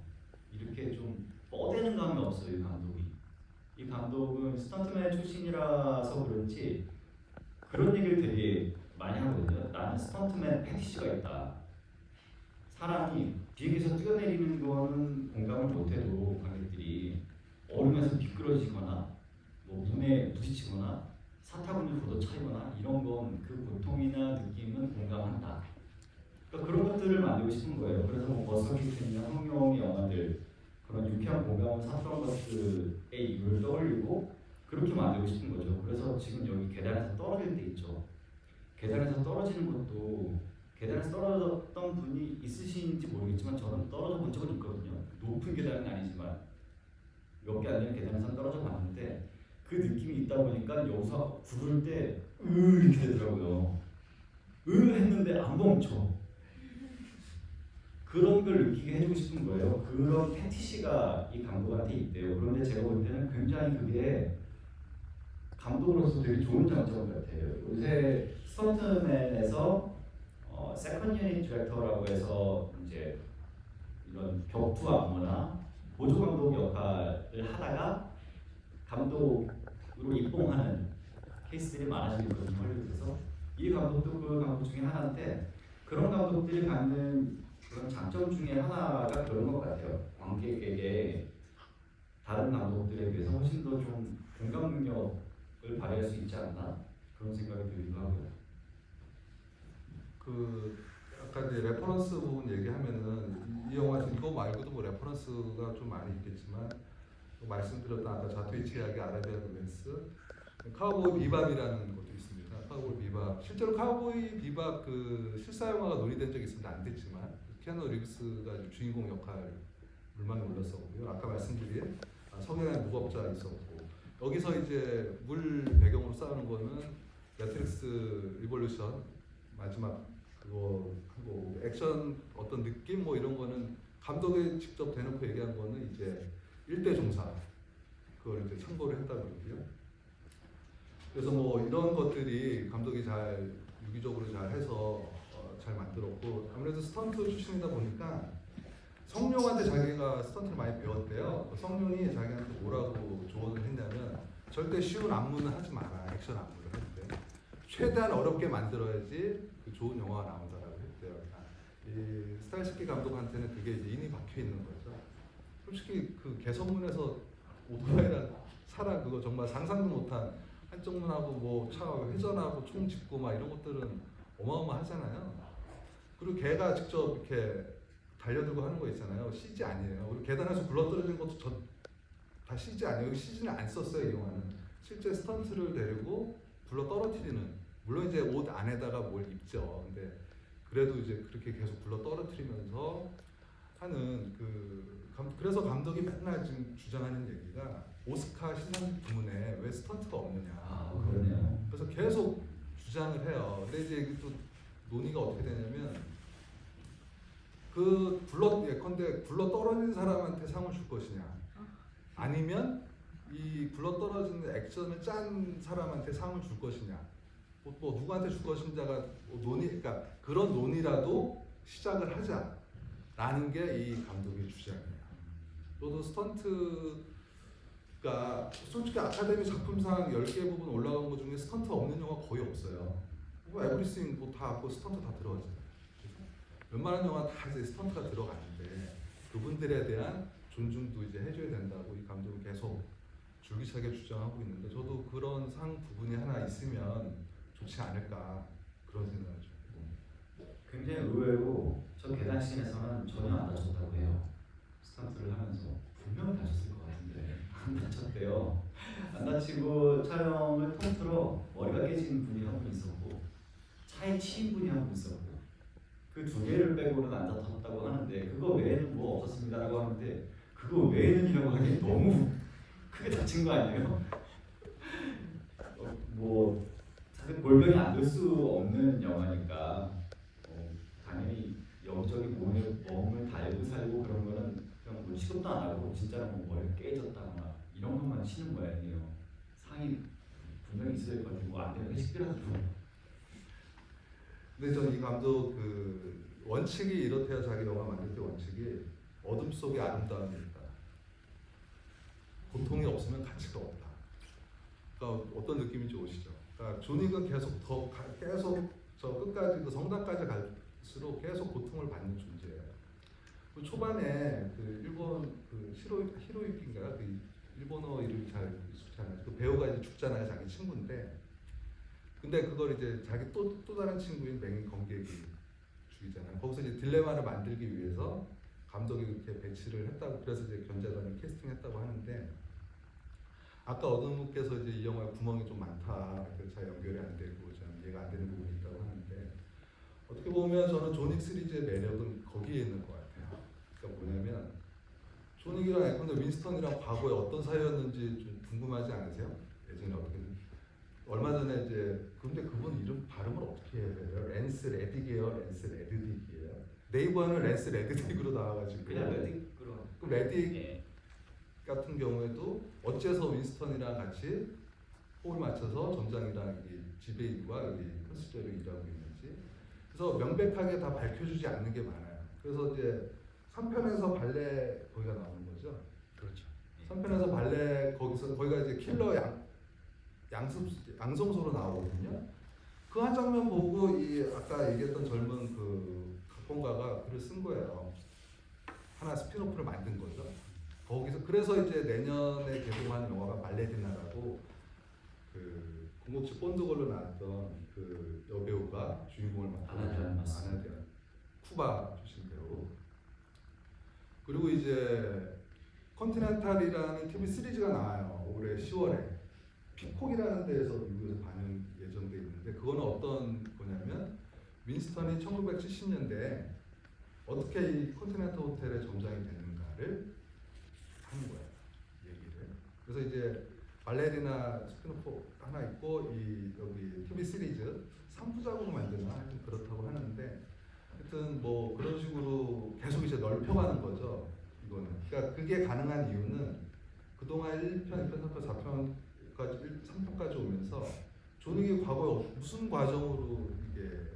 이렇게 좀 뻗대는 감이 없어요, 이 감독이. 이 감독은 스턴트맨 출신이라서 그런지 그런 얘기를 되게 많이 하거든요. 나는 스턴트맨 패티시가 있다. 사람이 비행기에서 뛰어내리는 거는 공감을 못해도 관객들이 얼음에서 미끄러지거나 뭐 문에 부딪히거나 사타구니 걷어차이거나 이런 건 그 고통이나 느낌은 공감한다. 그러니까 그런 것들을 만들고 싶은 거예요. 그래서 뭐 버스터 키튼이나 성룡의 영화들 그런 유쾌한 공감을 사투한 것들의 이유를 떠올리고 그렇게 만들고 싶은 거죠. 그래서 지금 여기 계단에서 떨어질 때 있죠. 계단에서 떨어지는 것도 계단에서 떨어졌던 분이 있으신지 모르겠지만 저는 떨어져 본 적은 있거든요. 높은 계단은 아니지만 몇 개 안 되는 계단에서 떨어져 봤는데 그 느낌이 있다 보니까 여기서 구를 때 이렇게 되더라고요. 했는데 안 멈춰. 그런 걸 느끼게 해주고 싶은 거예요. 그런 패티시가 이 감독한테 있대요. 그런데 제가 볼 때는 굉장히 그게 감독으로서 되게 좋은 장점 같아요. 요새 스턴트맨에서 세컨 유닛 디렉터라고 해서 이제 이런 격투 안무나 보조 감독 역할을 하다가 감독으로 입봉하는 케이스들이 많아지고 있거든요. 헐리우드에서 이 감독도 그 감독 중에 하나인데 그런 감독들이 갖는 그런 장점 중에 하나가 그런 것 같아요. 관객에게 다른 감독들에 비해서 훨씬 더 좀 공감 능력을 발휘할 수 있지 않나 그런 생각이 들기도 하고요. 그 아까 이제 레퍼런스 부분 얘기하면은 이 영화 이거 말고도 뭐 레퍼런스가 좀 많이 있겠지만 말씀드렸던 아까 자토이치 이야기 아라비아 로맨스, 카우보이 비밥이라는 것도 있습니다. 카우보이 비밥 실제로 카우보이 비밥 그 실사 영화가 논의된 적이 있습니다. 안 됐지만 키아누 리브스가 주인공 역할 물망에 올랐었고요. 아까 말씀드린 성형한 무법자 있었고 여기서 이제 물 배경으로 싸우는 거는 매트릭스 리볼루션 마지막 그거 하고 액션 어떤 느낌 뭐 이런 거는 감독이 직접 대놓고 얘기한 거는 이제 일대 종사 그걸 이제 참고를 했다고 그러고요. 그래서 뭐 이런 것들이 감독이 잘 유기적으로 잘 해서 잘 만들었고 아무래도 스턴트 출신이다 보니까 성룡한테 자기가 스턴트를 많이 배웠대요. 성룡이 자기한테 뭐라고 조언을 했냐면 절대 쉬운 안무는 하지 마라. 액션 안무를 할 때 최대한 어렵게 만들어야지 그 좋은 영화가 나온다라고 했대요. 이 스타일스키 감독한테는 그게 이제 인이 박혀 있는 거죠. 솔직히 그 개선문에서 오토바이랑 차랑 그거 정말 상상도 못한 한쪽 문하고 뭐 차 회전하고 총 짚고 막 이런 것들은 어마어마하잖아요. 그리고 걔가 직접 이렇게 달려들고 하는 거 있잖아요. CG 아니에요. 그리고 계단에서 굴러떨어지는 것도 다 CG 아니에요. 여기 CG는 안 썼어요. 이 영화는 실제 스턴트를 데리고 굴러 떨어뜨리는, 물론 이제 옷 안에다가 뭘 입죠. 근데 그래도 이제 그렇게 계속 굴러 떨어뜨리면서 하는 그래서 감독이 맨날 지금 주장하는 얘기가 오스카 시상 부문에 왜 스턴트가 없느냐. 그러네요. 그래서 계속 주장을 해요. 근데 이제 이게 또 논의가 어떻게 되냐면 예컨대 굴러 떨어진 사람한테 상을 줄 것이냐, 아니면 이 굴러 떨어지는 액션을 짠 사람한테 상을 줄 것이냐. 뭐 누구한테 줄 것인가가 그러니까 그런 논의라도 시작을 하자라는 게 이 감독의 주장이에요. 저도 스턴트가 솔직히 아카데미 작품상 10개 부분 올라간 것 중에 스턴트 없는 영화 거의 없어요. 뭐 에브리싱 다 스턴트 다 들어가잖아요. 웬만한 영화 다 이제 스턴트가 들어가는데 그분들에 대한 존중도 이제 해줘야 된다고 이 감독은 계속 줄기차게 주장하고 있는데 저도 그런 상 부분이 하나 있으면 좋지 않을까 그런 생각을 좀 해요. 굉장히 의외로 저 계단씬에서는 전혀 안 다쳤다고 해요. 스턴트를 하면서 분명히 다쳤을 것 같은데 안 다쳤대요. 안 다치고 촬영을 통틀어 머리가 깨진 분이 한 분 있었고 차에 치인 분이 한 분 있었고 그 두 개를 빼고는 안 다쳤다고 하는데 그거 외에는 뭐 없었습니다라고 하는데 그거 외에는이라고 하기 너무 크게 다친 거 아니에요? 뭐 사실 골병이 안 될 수 없는 영화니까 당연히 영적인 몸을 달고 살고 그런 거는 그냥 뭐 취급도 안 하고 진짜로 뭐 머리가 깨졌다거나 이런 것만 치는 거 아니에요. 상이 분명히 있어야 될 것 같고 안 되면 회식비라도 좀. 근데 전 이 감독 그 원칙이 이렇대요. 자기 영화 만들 때 원칙이 어둠 속에 아름다움이 있다. 고통이 없으면 가치가 없다. 그러니까 어떤 느낌인지 오시죠? 그러니까 존윅은 계속 저 끝까지 그 성당까지 갈수록 계속 고통을 받는 존재예요. 그 초반에 그 일본 그 히로유키인가 그 일본어 이름이 잘 익숙치 않아요. 그 배우가 이제 죽잖아요. 자기 친구인데. 근데 그걸 이제 자기 또 다른 친구인 맹인 검객이 죽이잖아요. 거기서 이제 딜레마를 만들기 위해서 감독이 그렇게 배치를 했다고 그래서 이제 견자단을 캐스팅했다고 하는데 아까 어둠께서 이제 이 영화에 구멍이 좀 많다. 그래서 잘 연결이 안 되고 좀 이해가 안 되는 부분이 있다고 하는데 어떻게 보면 저는 존윅 시리즈의 매력은 거기에 있는 것 같아요. 그러니까 뭐냐면 존윅이랑 에컨더 윈스턴이랑 과거에 어떤 사이였는지 좀 궁금하지 않으세요? 예전에 어떻게 얼마 전에 이제 근데 그분 이름 발음을 어떻게 해요? 랜스 레딕이에요, 랜스 레드딕이에요. 네이버는 랜스 레드딕으로 나와가지고 그냥 레딕으로. 그 레딕 예. 같은 경우에도 어째서 윈스턴이랑 같이 호흡을 맞춰서 점장이랑 지배인과 여기 컨시저로 일하고 있는지 그래서 명백하게 다 밝혀주지 않는 게 많아요. 그래서 이제 3편에서 발레 거기가 나오는 거죠. 그렇죠. 3편에서 발레 거기가 이제 킬러 양성소로 나오거든요. 그 한 장면 보고 이 아까 얘기했던 젊은 그 각본가가 글을 쓴 거예요. 하나 스피노프를 만든 거죠. 거기서 그래서 이제 내년에 개봉하는 영화가 말레디나라고 그 007 본드걸로 나왔던 그 여배우가 주인공을 맡은 아나디안 쿠바 출신 배우. 그리고 이제 컨티넨탈이라는 TV 시리즈가 나와요. 올해 10월에 피콕이라는 데에서 미국에서 반영 예정돼 있는데 그거는 어떤 거냐면 윈스턴이 1970년대에 어떻게 이 컨티넨탈 호텔의 점장이 됐는가를 하는 거예요. 얘기를. 그래서 이제 발레리나 스피노프 하나 있고 이 여기 TV 시리즈 3부작으로 만드나 하여튼 그렇다고 하는데 하여튼 뭐 그런 식으로 계속 이제 넓혀가는 거죠. 이거는. 그러니까 그게 가능한 이유는 그동안 1편, 2편, 3편, 4편까지 3편까지 오면서 존윅이 과거에 무슨 과정으로 이게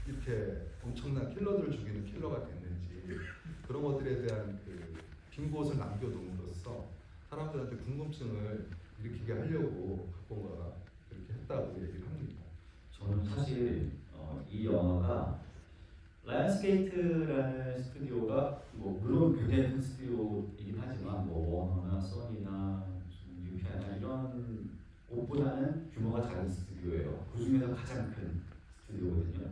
이렇게 엄청난 킬러들을 죽이는 킬러가 됐는지 그런 것들에 대한 그 빈 곳을 남겨놓음으로써 사람들한테 궁금증을 일으키게 하려고 각본가가 그렇게 했다고 얘기를 합니다. 저는 사실 이 영화가 라이언스게이트라는 스튜디오가 뭐 물론 굉장히 큰 스튜디오이긴 하지만 뭐 워너나 소니나 유피아나 이런 곳보다는 규모가 작은 스튜디오예요. 그 중에서 가장 큰 스튜디오거든요.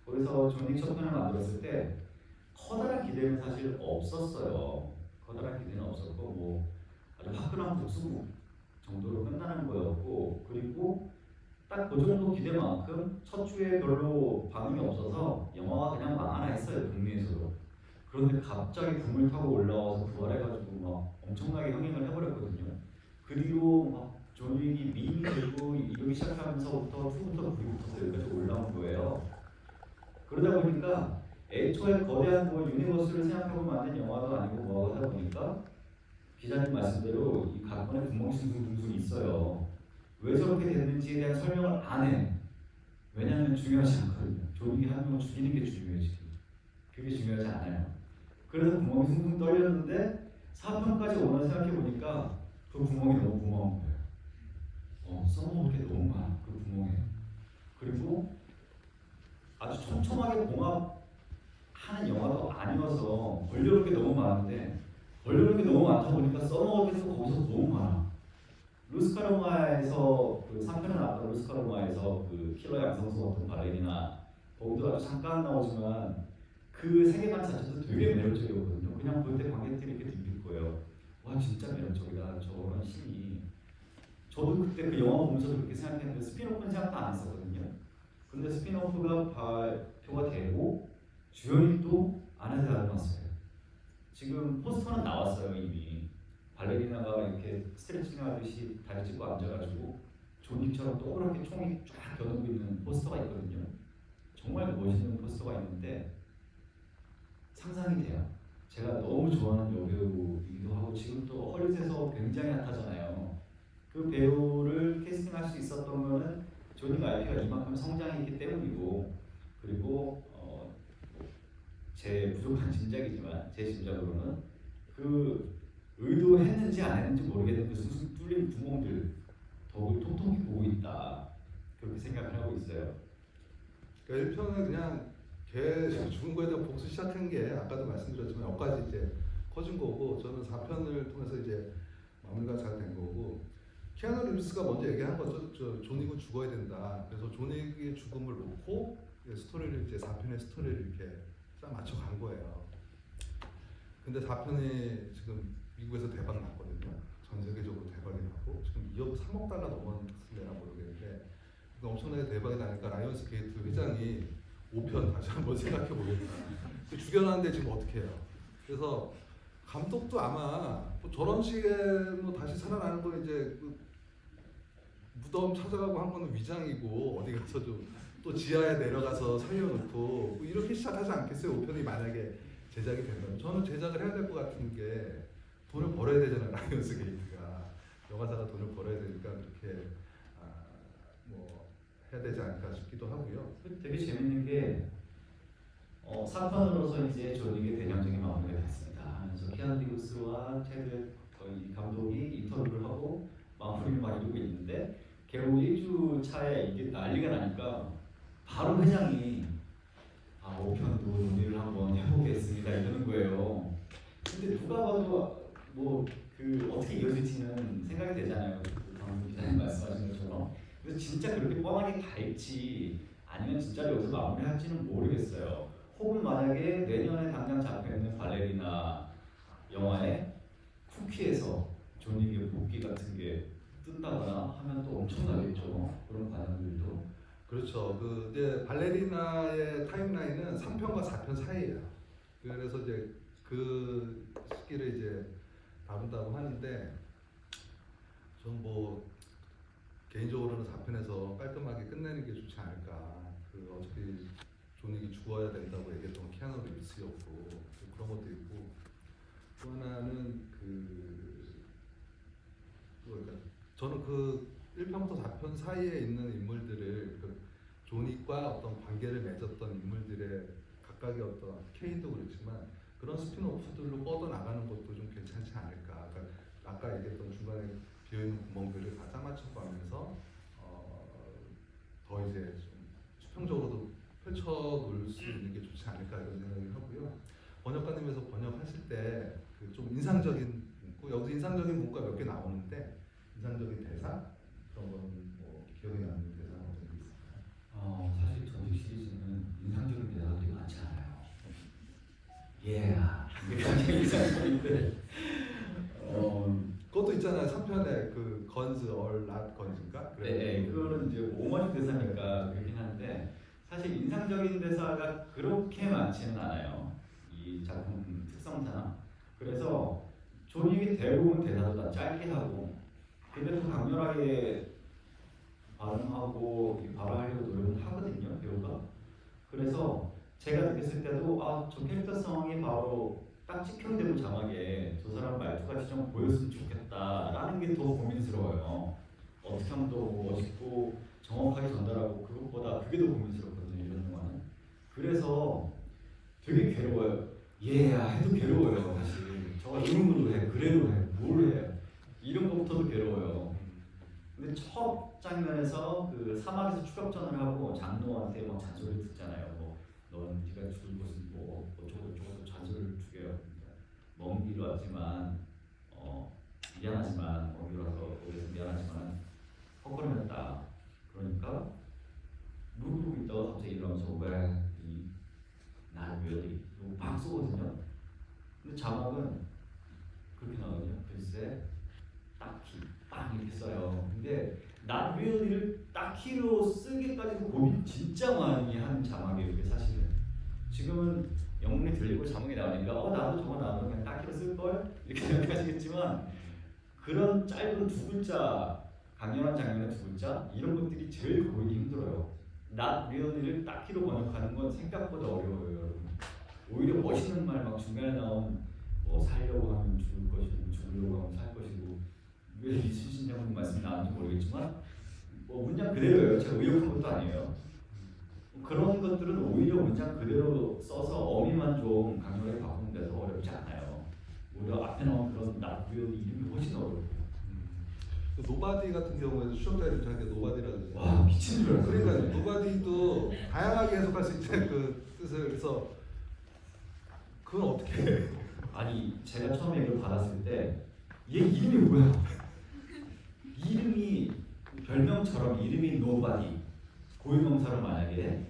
거기서 존윅 첫 편을 만들었을 때 커다란 기대는 사실 없었어요. 커다란 기대는 없었고 뭐 아주 화끈한 복수국 정도로 끝나는 거였고 그리고 딱 그 정도 기대만큼 첫 주에 별로 반응이 없어서 영화가 그냥 망하나 했어요. 북미에서도. 그런데 갑자기 붐을 타고 올라와서 부활해가지고 막 엄청나게 흥행을 해버렸거든요. 그 뒤로 막 존윅이 밈이 되고 이러기 시작하면서부터 2부터 9부터 여기까지 올라온 거예요. 그러다 보니까 애초에 거대한 뭐 유니버스를 생각하고 만든 영화도 아니고 뭐 하다 보니까 기자님 말씀대로 이 각본에 구멍이 둥둥둥 있어요. 왜 저렇게 됐는지에 대한 설명을 안 해. 왜냐하면 중요하지 않거든요. 조닉이 한 명을 죽이는 게 중요해 지금. 그게 중요하지 않아요. 그래서 구멍이 숭숭 떨렸는데 4편까지 오늘 생각해 보니까 그 구멍이 너무 고마운 거예요. 써먹을 게 너무 많아 그 구멍에. 그리고 아주 촘촘하게 봉합하는 영화도 아니어서 벌려놓을 게 너무 많은데 벌려놓을 게 너무 많다 보니까 써먹을 게 또 거기서 너무 많아. 루스카르마에서 그 3편에 나왔던 루스카르마에서 그 킬러 양성소 같은 발레리나 거기도 아주 잠깐 나오지만 그 세계관 자체도 되게 매력적이거든요. 그냥 볼 때 관객들이 이렇게 느낄 거예요. 와 진짜 매력적이다 저런 신이. 저도 그때 그 영화 보면서 그렇게 생각했는데 스피노프는 생각도 안 했었거든요. 근데 스피노프가 발표가 되고 주연이 안에서 닮았어요. 지금 포스터는 나왔어요 이미. 발레리나가 이렇게 스트레칭 하듯이 다리 찢고 앉아가지고 조닉처럼 동그랗게 총이 쫙 겨누고 있는 포스터가 있거든요. 정말 멋있는 포스터가 있는데 상상이 돼요. 제가 너무 좋아하는 여배우이기도 하고 지금 또 헐리우드에서 굉장히 핫하잖아요. 그 배우를 캐스팅할 수 있었던 거는 조닉 IP가 이만큼 성장했기 때문이고 그리고 제 부족한 짐작이지만 제 짐작으로는 그 의도했는지 안 했는지 모르겠는 그 숭숭 뚫린 구멍들 덕을 통통히 보고 있다 그렇게 생각을 하고 있어요. 그러니까 1편은 그냥 걔 죽은 거에 대한 복수 시작한 게 아까도 말씀드렸지만 여기까지 이제 커진 거고 저는 4편을 통해서 이제 마무리가 잘 된 거고 키아누 리브스가 먼저 얘기한 거죠. 조닉은 죽어야 된다. 그래서 조닉의 죽음을 놓고 스토리를 이제 4편의 스토리를 이렇게 딱 맞춰 간 거예요. 근데 4편이 지금 미국에서 대박 났거든요. 전 세계적으로 대박이 나고 지금 2억 3억 달러 넘었을래나 모르겠는데 엄청나게 대박이 나니까 라이언스 게이트 회장이 5편 다시 한번 생각해 보겠다. 죽여놨는데 지금 어떻게 해요? 그래서 감독도 아마 뭐 저런 식의 뭐 다시 살아나는 건 이제 그 무덤 찾아가고 한 거는 위장이고 어디 가서 좀 또 지하에 내려가서 살려놓고 뭐 이렇게 시작하지 않겠어요? 5편이 만약에 제작이 된다면 저는 제작을 해야 될 것 같은 게 돈을 벌어야 되잖아요. 라이언스 게이트가 영화사가 돈을 벌어야 되니까 그렇게 뭐 해야 되지 않을까 싶기도 하고요. 되게 재밌는 게 3편으로서 이제 조닉의 대략적인 마무리가 됐습니다. 그래서 키아누 리브스와 테드 감독이 인터뷰를 하고 마무리를 막 이루고 있는데 결국 1주 차에 이게 난리가 나니까 바로 회장이 5편도 논의를 한번 해보겠습니다 이러는 거예요. 근데 누가 봐도 뭐 그 어떻게 이어질지는 생각이 되잖아요. 방금 기자님 말씀하신 것처럼. 그래서 진짜 그렇게 뻔하게 갈지 아니면 진짜 여기서 마무리할지는 모르겠어요. 혹은 만약에 내년에 당장 잡혀있는 발레리나 영화에 쿠키에서 조닉의 복귀 같은 게 뜬다거나 하면 또 엄청나겠죠. 그런 반응들도. 그렇죠. 그 이제 발레리나의 타임라인은 3편과 4편 사이예요. 그래서 이제 그 시기를 이제 다룬다고 하는데 전 뭐 개인적으로는 4편에서 깔끔하게 끝내는 게 좋지 않을까. 그 어차피 조닉이 죽어야 된다고 얘기했던 키아누 리브스였고 그런 것도 있고 또 하나는 그러니까 저는 그 1편부터 4편 사이에 있는 인물들을 그 조닉과 어떤 관계를 맺었던 인물들의 각각의 어떤 케이도 그렇지만 그런 스피노프들로 뻗어나가는 것도 좀 괜찮지 않을까. 그러니까 아까 얘기했던 중간에 비어있는 구멍들을 다 짜맞춰가면서 더 이제 좀 수평적으로도 펼쳐놓을 수 있는 게 좋지 않을까 이런 생각을 하고요. 번역가님에서 번역하실 때 그 좀 인상적인 문구, 여기서 인상적인 문구가 몇 개 나오는데 인상적인 대사 그런 거는 뭐 기억에 남는 대사 어떤 게 있을까요? 사실 조닉 시리즈는 인상적인 대사들이 많지 않아요. 이게 굉장히 인상적인데 그것도 있잖아요. 3편에 그 건즈 얼랏 건즈인가? 네, 그거는 이제 오마주 대사니까 그렇긴 한데 사실 인상적인 대사가 그렇게 많지는 않아요. 이 작품 특성상. 그래서 조닉이 대부분 대사도 다 짧게 하고 근데 또 강렬하게 발음하고 발언하려고 노력을 하거든요, 배우가. 그래서 제가 느꼈을 때도 저 캐릭터성이 바로 딱 찍혀있는 자막에 저 사람 말투같이 좀 보였으면 좋겠다라는 게 더 고민스러워요. 어떻게 하면 더 멋있고 정확하게 전달하고 그것보다 그게 더 고민스럽거든요. 이런 영화는. 그래서 되게 괴로워요. 얘야 해도 괴로워요. 사실 저가 이름으로 해, 그래도 해, 뭘 해. 이런 것부터도 괴로워요. 근데 첫 장면에서 그 사막에서 추격전을 하고 장로한테 막 잔소리를 듣잖아요. 넌 네가 죽을 곳은 뭐 어쩌고 저쩌고 잔소리를 죽여요. 먼 길 왔지만 미안하지만 먼 길 와서 미안하지만 헛걸음했다. 그러니까 무릎 꿇고 있다가 갑자기 일어나면서 왜난 really 막 쏘거든요. 근데 자막은 그렇게 나오거든요. 글쎄 딱히 빵 이렇게 써요. 근데 not really를 딱히로 쓰기까지도 고민 진짜 많이 하는 자막이에요. 이게 사실은 지금은 영문이 들리고 자막이 나오니까 나도 저거 나오면 그냥 딱히로 쓸걸? 이렇게 생각하시겠지만 그런 짧은 두 글자 강렬한 장면의 두 글자 이런 것들이 제일 보기 힘들어요. not really를 딱히로 번역하는 건 생각보다 어려워요. 여러분. 오히려 멋있는 말 막 중간에 나온 뭐 살려고 하면 죽을 것이고 죽으려고 하면 살 것이고 왜 이순신 장군 말씀이 나왔는지 모르겠지만 뭐 문장 그대로예요. 제가 의역한 것도 아니에요. 그런 것들은 오히려 문장 그대로 써서 어미만 좀 강렬하게 바꾸는 데서 어렵지 않아요. 오히려 앞에 나온 그런 나부의 이름이 훨씬 어렵고. 노바디 같은 경우에도 쇼타이를 자기 노바디라고 와 미친 줄 알았어요. 그러니까 노바디도 다양하게 해석할 수 있는 그 뜻을 그래서 그건 어떻게 해? 아니 제가 처음에 이걸 받았을 때 얘 이름이 뭐야? 이름이 별명처럼 이름이 nobody 고유명사로 만약에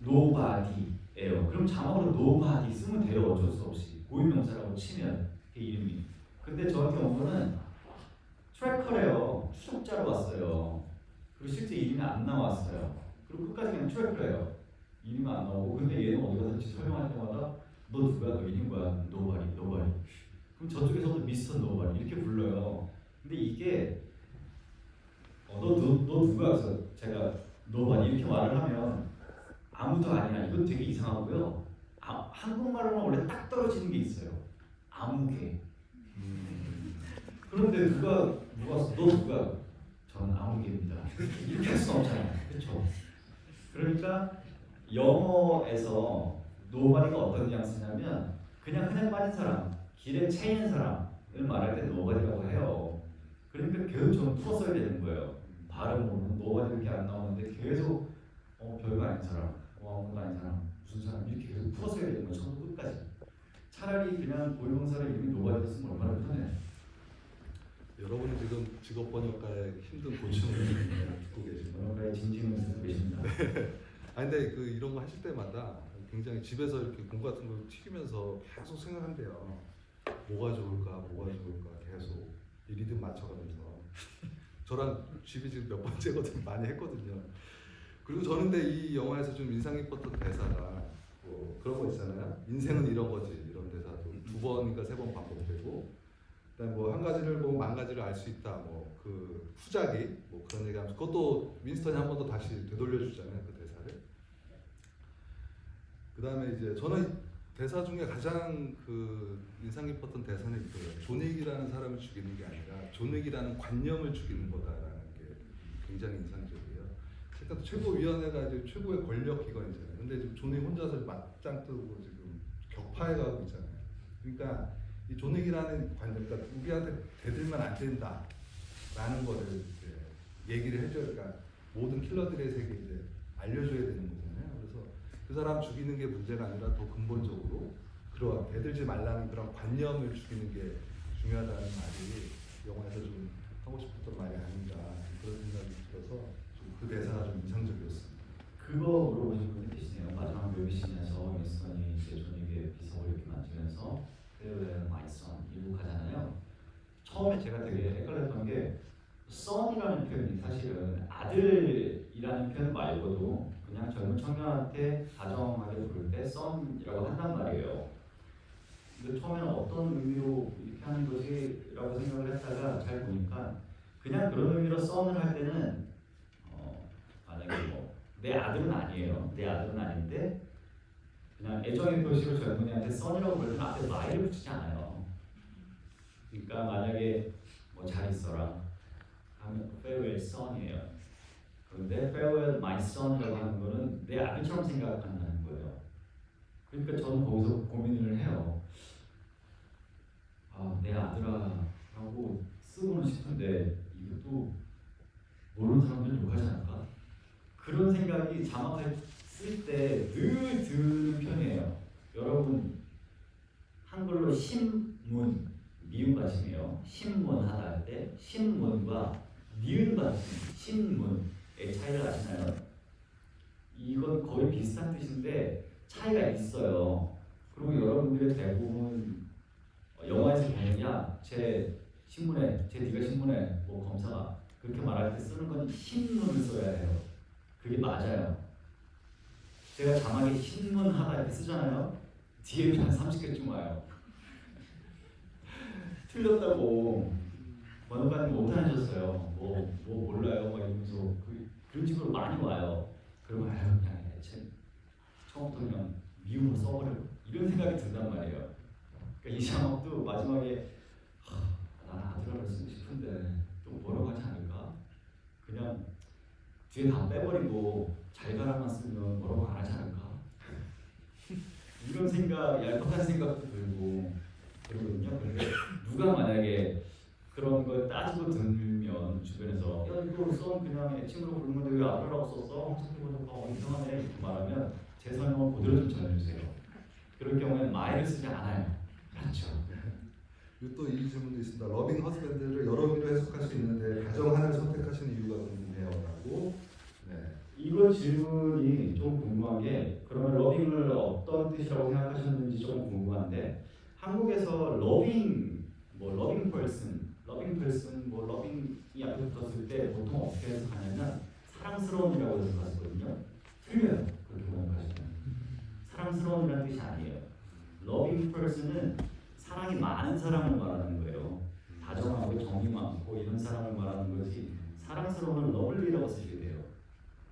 nobody예요. 그럼 자막으로 nobody 쓰면 돼요. 어쩔 수 없이 고유명사라고 치면 그 이름이. 근데 저 같은 경우는 트래커래요. 추적자로 왔어요. 그리고 실제 이름이 안 나왔어요. 그리고 끝까지 그냥 트래커래요. 이름이 안 나오고 근데 얘는 어디 가든지 설명할 때마다 너 누가 너 이름 뭐야? nobody. 그럼 저쪽에서도 미스터 nobody 이렇게 불러요. 근데 이게 너 누가 그래서 제가 nobody 이렇게 말을 하면 아무도 아니야. 이건 되게 이상하고요. 한국말로는 원래 딱 떨어지는 게 있어요. 아무개. 그런데 너 누가? 저는 아무개입니다. 이렇게 할 수는 없잖아요. 그렇죠? 그러니까 영어에서 nobody가 어떤 뉘앙스냐면 그냥 흔해 빠진 사람, 길에 채인 사람을 말할 때 nobody라고 해요. 그러니까 계속 저는 풀어 써야 되는 거예요. 발음으로는 nobody 이렇게 안 나오는데 계속 별거 아닌 사람, 아무것도 아닌 사람, 무슨 사람 이렇게 계속 풀어 써야 되는 거예요. 처음부터 끝까지. 차라리 그냥 고유명사를 이름이 nobody로 쓰면 얼마나 편해요. 여러분이 지금 직업 번역가의 힘든 고충을 듣고 계시네요. 번역가의 진심을 듣고 계십니다. 아니 근데 그 이런 거 하실 때마다 굉장히 집에서 이렇게 공부 같은 걸 튀기면서 계속 생각한대요. 뭐가 좋을까 계속 이 리듬 맞춰가면서 저랑 집이 지금 몇 번째거든 많이 했거든요. 그리고 저는 근데 이 영화에서 좀 인상 깊었던 대사가 뭐 그런 거 있잖아요. 인생은 이런 거지 이런 대사도 두 번인가 세 번 반복되고 그다음 뭐 한 가지를 보면 만 가지를 알 수 있다 뭐 그 후자기 뭐 그런 얘기하면서 그것도 윈스턴이 한 번 더 다시 되돌려 주잖아요 그 대사를. 그다음에 이제 저는 대사 중에 가장 그 인상 깊었던 대사는 이거예요. 존윅이라는 사람을 죽이는 게 아니라 존윅이라는 관념을 죽이는 거다라는 게 굉장히 인상적이에요. 일단 최고위원회가 이제 최고의 권력 기관이잖아요. 근데 지금 존윅 혼자서 맞짱 뜨고 지금 격파해 가고 있잖아요. 그러니까 이 존윅이라는 관념, 그러니까 우리한테 대들면 안 된다라는 거를 이제 얘기를 해줘요. 그러니까 모든 킬러들의 세계 이제 알려줘야 되는 거잖아요. 그래서 그 사람 죽이는 게 문제가 아니라 더 근본적으로 그런 대들지 말라는 그런 관념을 죽이는 게 중요하다는 말이 영화에서 좀 하고 싶었던 말이 아닌가 그런 생각이 들어서 좀 그 대사가 좀 인상적이었습니다. 그거 물어보신 분이 계시네요. 마지막 묘비씬에서 윈스턴이 이제 존윅의 비석을 이렇게 만지면서 Farewell my son 이러고 가잖아요. 처음에 제가 되게 헷갈렸던 게 son이라는 표현이 사실은 아들이라는 표현 말고도 그냥 젊은 청년한테 다정하게 부를 때 son이라고 한단 말이에요. 근데 처음에는 어떤 의미로 이렇게 하는 거지? 라고 생각을 했다가 잘 보니까 그냥 그런 의미로 son을 할 때는 만약에 뭐 내 아들은 아니에요. 내 아들은 아닌데 그냥 애정의 표시로 젊은이한테 son이라고 부르면 앞에 my를 붙이지 않아요. 그러니까 만약에 뭐 잘 있어라 하면 farewell son이에요. 그런데 farewell my son이라고 하는 거는 내 아들처럼 생각한다는 거예요. 그러니까 저는 거기서 고민을 해요. 아, 내 아들아라고 쓰고는 싶은데 이것도 모르는 사람들은 욕하지 않을까? 그런 생각이 자막을 쓸 때 늘 드는 편이에요. 여러분 한글로 신문 미음 받침이에요. 신문하다 할 때 신문과 니은 받침 신문의 차이를 아시나요? 이건 거의 비슷한 뜻인데 차이가 있어요. 그리고 여러분들의 대부분 영화에서 보면 야제 신문에 제 네가 신문에 뭐 검사가 그렇게 말할 때 쓰는 건 신문을 써야 해요. 그게 맞아요. 제가 자막에 신문하다 이렇게 쓰잖아요. 뒤에 한 30개쯤 와요. 틀렸다고 번호관님 못하셨어요. 뭐 몰라요. 막 이러면서 그런 식으로 많이 와요. 그러면 아유 그냥 처음부터 그냥 미움으로 써버려. 이런 생각이 든단 말이에요. 그러니까 이 자막도 마지막에 나는 아들아를 쓰고 싶은데 좀 뭐라고 하지 않을까? 그냥 뒤에 다 빼버리고 잘 가라만 쓰면 뭐라고 안 하지 않을까? 이런 생각, 얄팍한 생각도 들고 그러거든요. 근데 누가 만약에 그런 걸 따지고 들면 주변에서 야 이거 써 그냥 애칭으로 부르는 건데 왜 아들아라고 썼어? 황석기보다 이상하네 이렇게 말하면 제 설명을 그대로 좀 전해주세요. 그럴 경우에는 my를 쓰지 않아요. 그렇죠. 그리고 또 이 질문도 있습니다. 러빙 허스밴드를 여러 의미로 해석할 수 있는데 가정 하나를 선택하시는 이유가 궁금해요라고. 네. 이거 질문이 좀 궁금한 게 그러면 러빙을 어떤 뜻이라고 생각하셨는지 좀 궁금한데 한국에서 러빙 뭐 러빙 펄슨 뭐 러빙이 앞에 붙었을 때 보통 어떻게 해석하냐면 사랑스러운이라고 해석하거든요. 틀려요. 그렇게 번역하시면 사랑스러운이라는 뜻이 아니에요. 러빙 펄슨은 사랑이 많은 사람을 말하는 거예요. 다정하고 정이 많고 이런 사람을 말하는 거지 사랑스러운 러블리라고 쓰시게 돼요.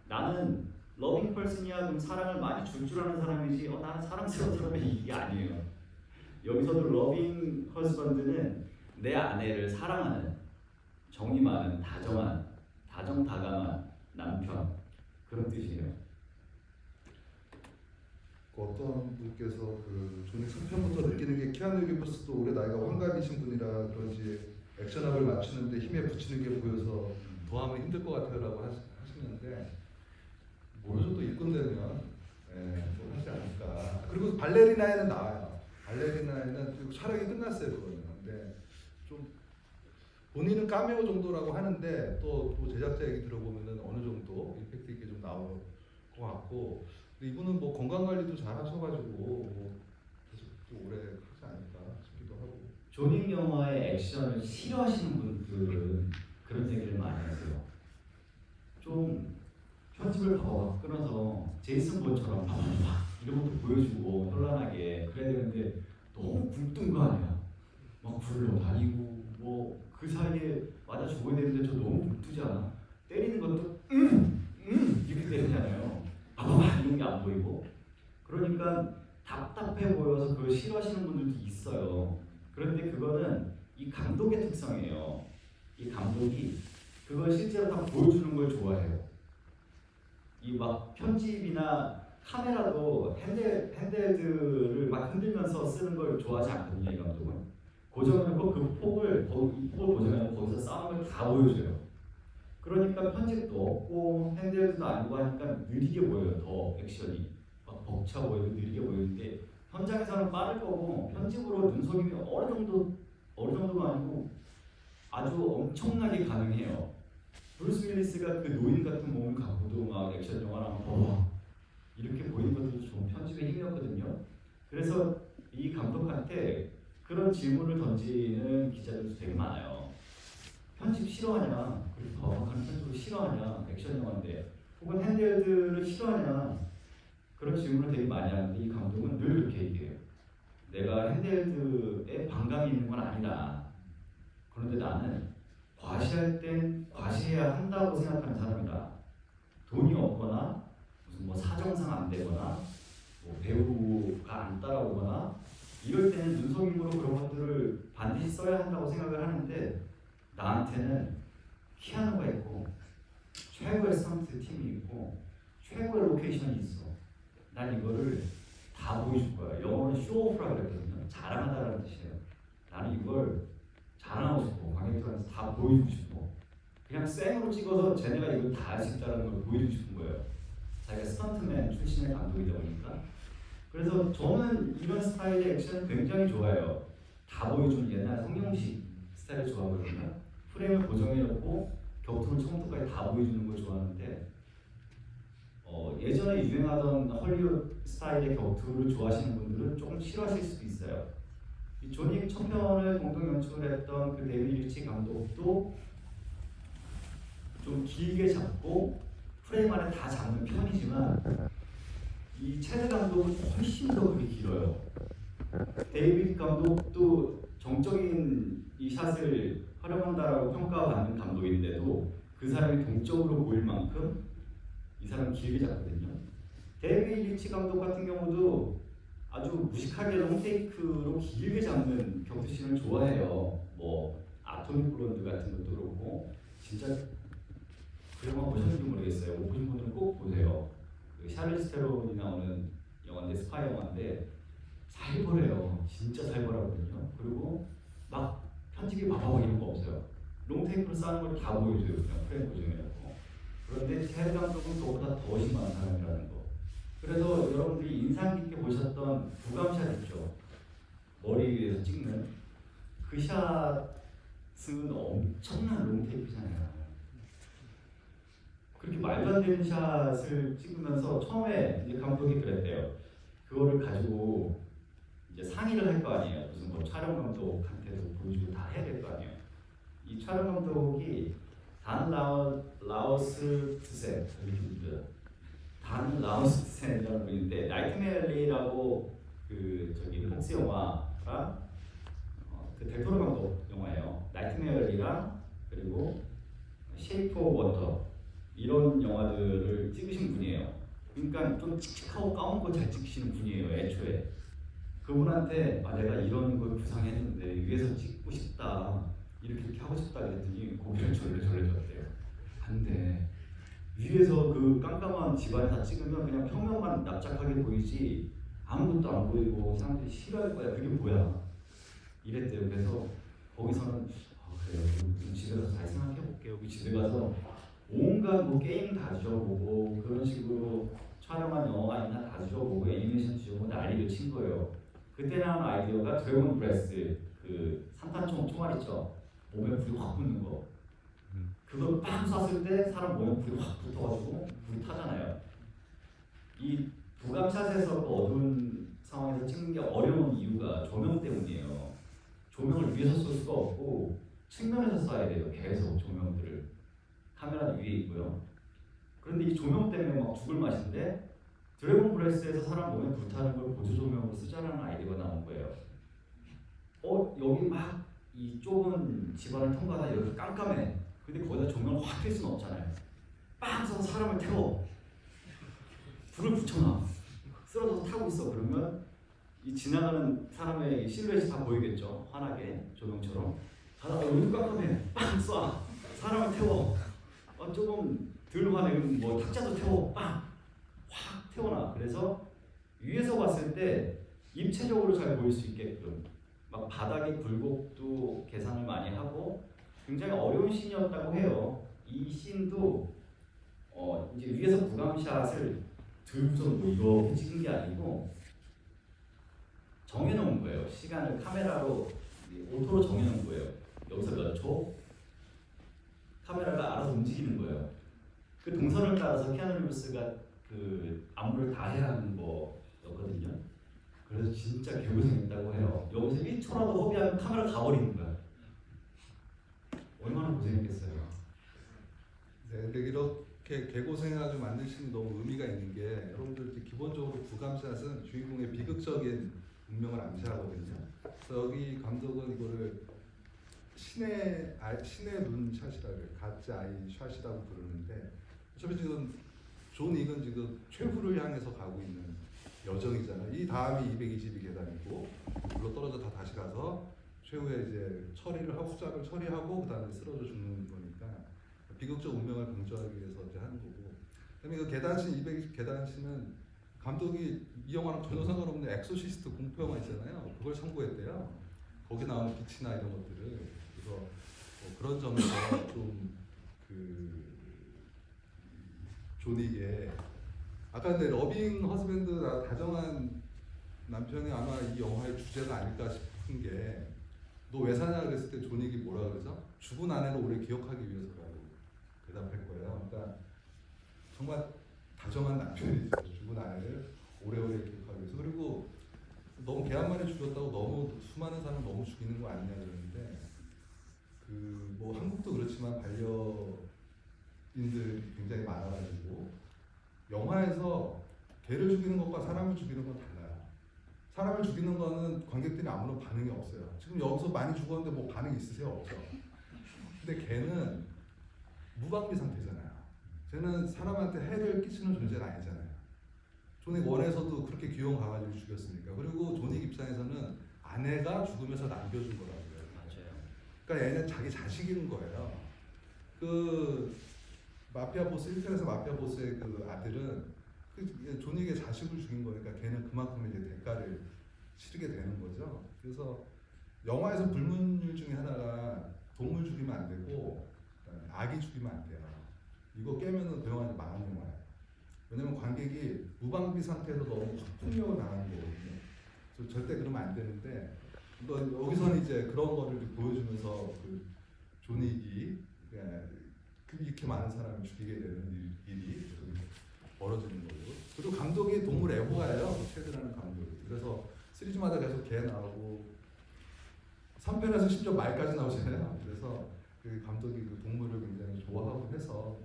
나는 러빙 펄슨이야 그럼 사랑을 많이 줄 줄 아는 사람이지 나는 사랑스러운 사람이 이게 아니에요. 여기서도 러빙 허스밴드는 내 아내를 사랑하는 정이 많은 다정한 다정다감한 남편 그런 뜻이에요. 어떤 분께서 그 조닉 3편부터 느끼는 게 키아누 리브스도 올해 나이가 환갑이신 분이라 그런지 액션업을 맞추는데 힘에 붙이는 게 보여서 더하면 힘들 것 같아요라고 하시는데 모르죠. 또 일꾼 되면 뭐 하지 않을까. 그리고 발레리나에는 나와요. 발레리나에는 촬영이 끝났어요 그거는. 근데 좀 본인은 카메오 정도라고 하는데 또 제작자 얘기 들어보면은 어느 정도 임팩트 있게 좀 나올 것 같고. 근데 이분은 뭐 건강 관리도 잘 하셔가지고 뭐 계속 또 오래 하지 않을까 싶기도 하고. 조닉 영화의 액션을 싫어하시는 분들은 그런 얘기를 많이 하세요. 좀 편집을 봐봐 끊어서 제이슨 본처럼 막 이런 것도 보여주고 현란하게 그래야 되는데 너무 굴뜬 거 아니야. 막 굴러다니고 뭐 그 사이에 맞아 죽어야 되는데 저 너무 굴뜨지 않아? 때리는 것도 이렇게 때리잖아요. 봐봐 이런 게 안 보이고 그러니까 답답해 보여서 그걸 싫어하시는 분들도 있어요. 그런데 그거는 이 감독의 특성이에요. 이 감독이 그걸 실제로 다 보여주는 걸 좋아해요. 이 막 편집이나 카메라도 핸드헬드를 막 흔들면서 쓰는 걸 좋아하지 않거든요. 이 감독은 고정해놓고 그 폭을 고정해놓고 거기서 싸움을 다 보여줘요. 그러니까 편집도 없고 핸드헬드도 아니고 하니까 느리게 보여요. 더 액션이 막 벅차 보이고 느리게 보이는데 현장에서는 빠를 거고 편집으로 눈속임이 어느 정도가 아니고 아주 엄청나게 가능해요. 브루스 윌리스가 그 노인 같은 몸을 갖고도 막 액션 영화랑 이렇게 보이는 것도 좀 편집의 힘이었거든요. 그래서 이 감독한테 그런 질문을 던지는 기자들도 되게 많아요. 편집 싫어하냐? 그리고 버벅하는 편집을 싫어하냐? 액션 영화인데 혹은 핸드헬드를 싫어하냐? 그런 질문을 되게 많이 하는데 이 감독은 늘 그렇게 얘기해요. 내가 핸드헬드에 반감이 있는 건 아니다. 그런데 나는 과시할 땐 과시해야 한다고 생각하는 사람이다. 돈이 없거나 무슨 뭐 사정상 안 되거나 뭐 배우가 안 따라오거나 이럴 때는 눈속임으로 그런 것들을 반드시 써야 한다고 생각을 하는데 나한테는 피아노가 있고 최고의 스턴트 팀이 있고 최고의 로케이션이 있어. 난 이거를 다 보여줄 거야. 영어로는 쇼오프라 그랬거든요. 자랑하다라는 뜻이에요. 나는 이걸 자랑하고 싶고 관객들한테 다 보여주고 싶고 그냥 생으로 찍어서 쟤네가 이걸 다 할 수 있다는 걸 보여주고 싶은 거예요. 자기가 스턴트맨 출신의 감독이다 보니까. 그래서 저는 이런 스타일의 액션 굉장히 좋아해요. 다 보여주는 옛날 성룡식 스타일을 좋아하거든요. 프레임을 고정해놓고 격투를 처음부터까지 다 보여주는 걸 좋아하는데 예전에 유행하던 헐리우드 스타일의 격투를 좋아하시는 분들은 조금 싫어하실 수도 있어요. 이 존윅 첫 편을 공동 연출을 했던 그 데이비드 리치 감독도 좀 길게 잡고 프레임 안에 다 잡는 편이지만 이 체드 감독은 훨씬 더 그게 길어요. 데이비드 감독도 정적인 이 샷을 활용한다라고 평가받는 감독인데도 그 사람이 동적으로 보일 만큼 이 사람은 길게 잡거든요. 데이비드 리치 감독 같은 경우도 아주 무식하게 롱테이크로 길게 잡는 격투씬을 좋아해요. 뭐 아토믹 블론드 같은 것도 그렇고 진짜 그 영화 보셨는지 모르겠어요. 못 보신 분들은 꼭 보세요. 그 샤를리즈 테론이 나오는 영화인데 스파이 영화인데 살벌해요. 진짜 살벌하거든요. 그리고 막 편집이 바바박 이런 거 없어요. 롱테이크로 싸는 걸 다 보여줘요. 그냥 프레임 고정해놓고. 그런데 체드 감독은 그거보다 더 심한 사람이라는 거. 그래서 여러분들이 인상 깊게 보셨던 부감샷 있죠. 머리 위에서 찍는 그 샷은 엄청난 롱테이크잖아요. 그렇게 말도 안 되는 샷을 찍으면서 처음에 이제 감독이 그랬대요. 그거를 가지고 이제 상의를 할 거 아니에요. 무슨 뭐 촬영 감독한테도 보여주고 다 해야 될 거 아니에요. 이 촬영 감독이 단 라오스트센 단 라오스트센이라는 분인데 나이트메어리라고 그 저기 폭스 영화랑 그 델토로 감독 영화예요. 나이트메어리랑 그리고 쉐이프 오브 워터 이런 영화들을 찍으신 분이에요. 그러니까 좀 칙칙하고 까운 거 잘 찍으시는 분이에요. 애초에 그분한테 내가 이런 걸 구상했는데 위에서 찍고 싶다 이렇게 하고 싶다 그랬더니 고개를 절레절레 안돼. 위에서 그 깜깜한 집안에 다 찍으면 그냥 평면만 납작하게 보이지 아무것도 안 보이고 사람들이 싫어할 거야. 그게 뭐야 이랬대요. 그래서 거기서는 그래요. 집에 가서 잘 생각해 볼게요. 집에 가서 온갖 뭐 게임 다 뒤져보고 그런 식으로 촬영한 영화가 있나 다 뒤져보고 애니메이션 뒤져보고 난리를 친 거예요. 그때 나온 아이디어가 드래곤 브레스 그 산탄총 총알 있죠. 몸에 불이 확 붙는 거. 그걸 빵 쐈을 때 사람 몸에 불이 확 붙어가지고 불이 타잖아요. 이 부감샷에서 그 어두운 상황에서 찍는 게 어려운 이유가 조명 때문이에요. 조명을 위에서 쏠 수가 없고 측면에서 쏴야 돼요. 계속 조명들을. 카메라 위에 있고요. 그런데 이 조명 때문에 막 죽을 맛인데 드래곤 브레스에서 사람 몸에 불타는 걸 보조 조명으로 쓰자라는 아이디어가 나온 거예요. 여기 막 이 좁은 집안을 통과하다 여기 깜깜해. 근데 거기다 조명을 확 켤 수는 없잖아요. 빵 쏴서 사람을 태워. 불을 붙여놔. 쓰러져서 타고 있어. 그러면 이 지나가는 사람의 실루엣이 다 보이겠죠. 환하게 조명처럼. 가다가 여기도 깜깜해. 빵 쏴. 사람을 태워. 조금 덜 환해. 뭐 탁자도 태워. 빵. 확 태워놔. 그래서 위에서 봤을 때 입체적으로 잘 보일 수 있게끔 막 바닥에 굴곡도 계산을 많이 하고 굉장히 어려운 씬이었다고 해요. 이 씬도 이제 위에서 부감샷을 들고서 뭐 이렇게 찍은 게 아니고 정해놓은 거예요. 시간을 카메라로 오토로 정해놓은 거예요. 여기서 몇 초? 카메라가 알아서 움직이는 거예요. 그 동선을 따라서 키아누 리브스가 그 안무를 다 해야 하는 거였거든요. 그래서 진짜 개고생했다고 해요. 여기서 1초라도 허비하면 카메라 가버리는 거야. 얼마나 고생했겠어요. 네, 근데 이렇게 개고생해가지고 만드시는 너무 의미가 있는 게 여러분들 기본적으로 부감샷은 주인공의 비극적인 운명을 암시하거든요. 그래서 여기 감독은 이거를 신의 눈 샷이라고 해요. 가짜 아이 샷이라고 부르는데 어차피 지금 존 윅은 지금 최후를 향해서 가고 있는 여정이잖아요. 이 다음이 222계단이고 물로 떨어져 다 다시 가서 최후에 이제 처리를 하고 수작을 처리하고 그 다음에 쓰러져 죽는 거니까 비극적 운명을 강조하기 위해서 이제 하는 거고. 그다음에 그 계단신 220 계단신은 감독이 이 영화랑 전혀 상관없는 엑소시스트 공포 영화 있잖아요. 그걸 참고했대요. 거기 나오는 빛이나 이런 것들을. 그래서 그런 점에서 좀 그 존윅의 아까 근데 러빙 허스밴드 다정한 남편이 아마 이 영화의 주제가 아닐까 싶은 게 너 왜 사냐 그랬을 때 존윅이 뭐라 그러죠? 죽은 아내를 오래 기억하기 위해서라고 대답할 거예요. 그러니까 정말 다정한 남편이죠. 죽은 아내를 오래오래 기억하기 위해서. 그리고 너무 걔 한 마리 죽였다고 너무 수많은 사람 너무 죽이는 거 아니냐 그러는데 그 뭐 한국도 그렇지만 반려인들이 굉장히 많아가지고 영화에서 개를 죽이는 것과 사람을 죽이는 건 달라요. 사람을 죽이는 거는 관객들이 아무런 반응이 없어요. 지금 여기서 많이 죽었는데 뭐 반응 있으세요? 없죠. 근데 개는 무방비 상태잖아요. 쟤는 사람한테 해를 끼치는 존재가 아니잖아요. 존윅 원에서도 그렇게 귀여운 강아지를 죽였으니까. 그리고 존윅 입장에서는 아내가 죽으면서 남겨준 거라고요. 맞아요. 그러니까 얘는 자기 자식인 거예요. 그 마피아 보스 1편에서 마피아 보스의 그 아들은 그 존윅의 자식을 죽인 거니까 걔는 그만큼 이제 대가를 치르게 되는 거죠. 그래서 영화에서 불문율 중에 하나가 동물 죽이면 안 되고 아기 죽이면 안 돼요. 이거 깨면은 그 영화는 망하는 영화예요. 왜냐면 관객이 무방비 상태에서 너무 폭력을 당하는 거거든요. 그래서 절대 그러면 안 되는데 여기서는 이제 그런 거를 보여주면서 그 존윅이 이렇게 많은 사람을 죽이게 되는 일이 벌어지는 거고. 그리고 감독이 동물 애호가예요. 체드라는 감독이. 그래서 시리즈마다 계속 개 나오고 3편에서 심지어 말까지 나오잖아요. 그래서 그 감독이 그 동물을 굉장히 좋아하고 해서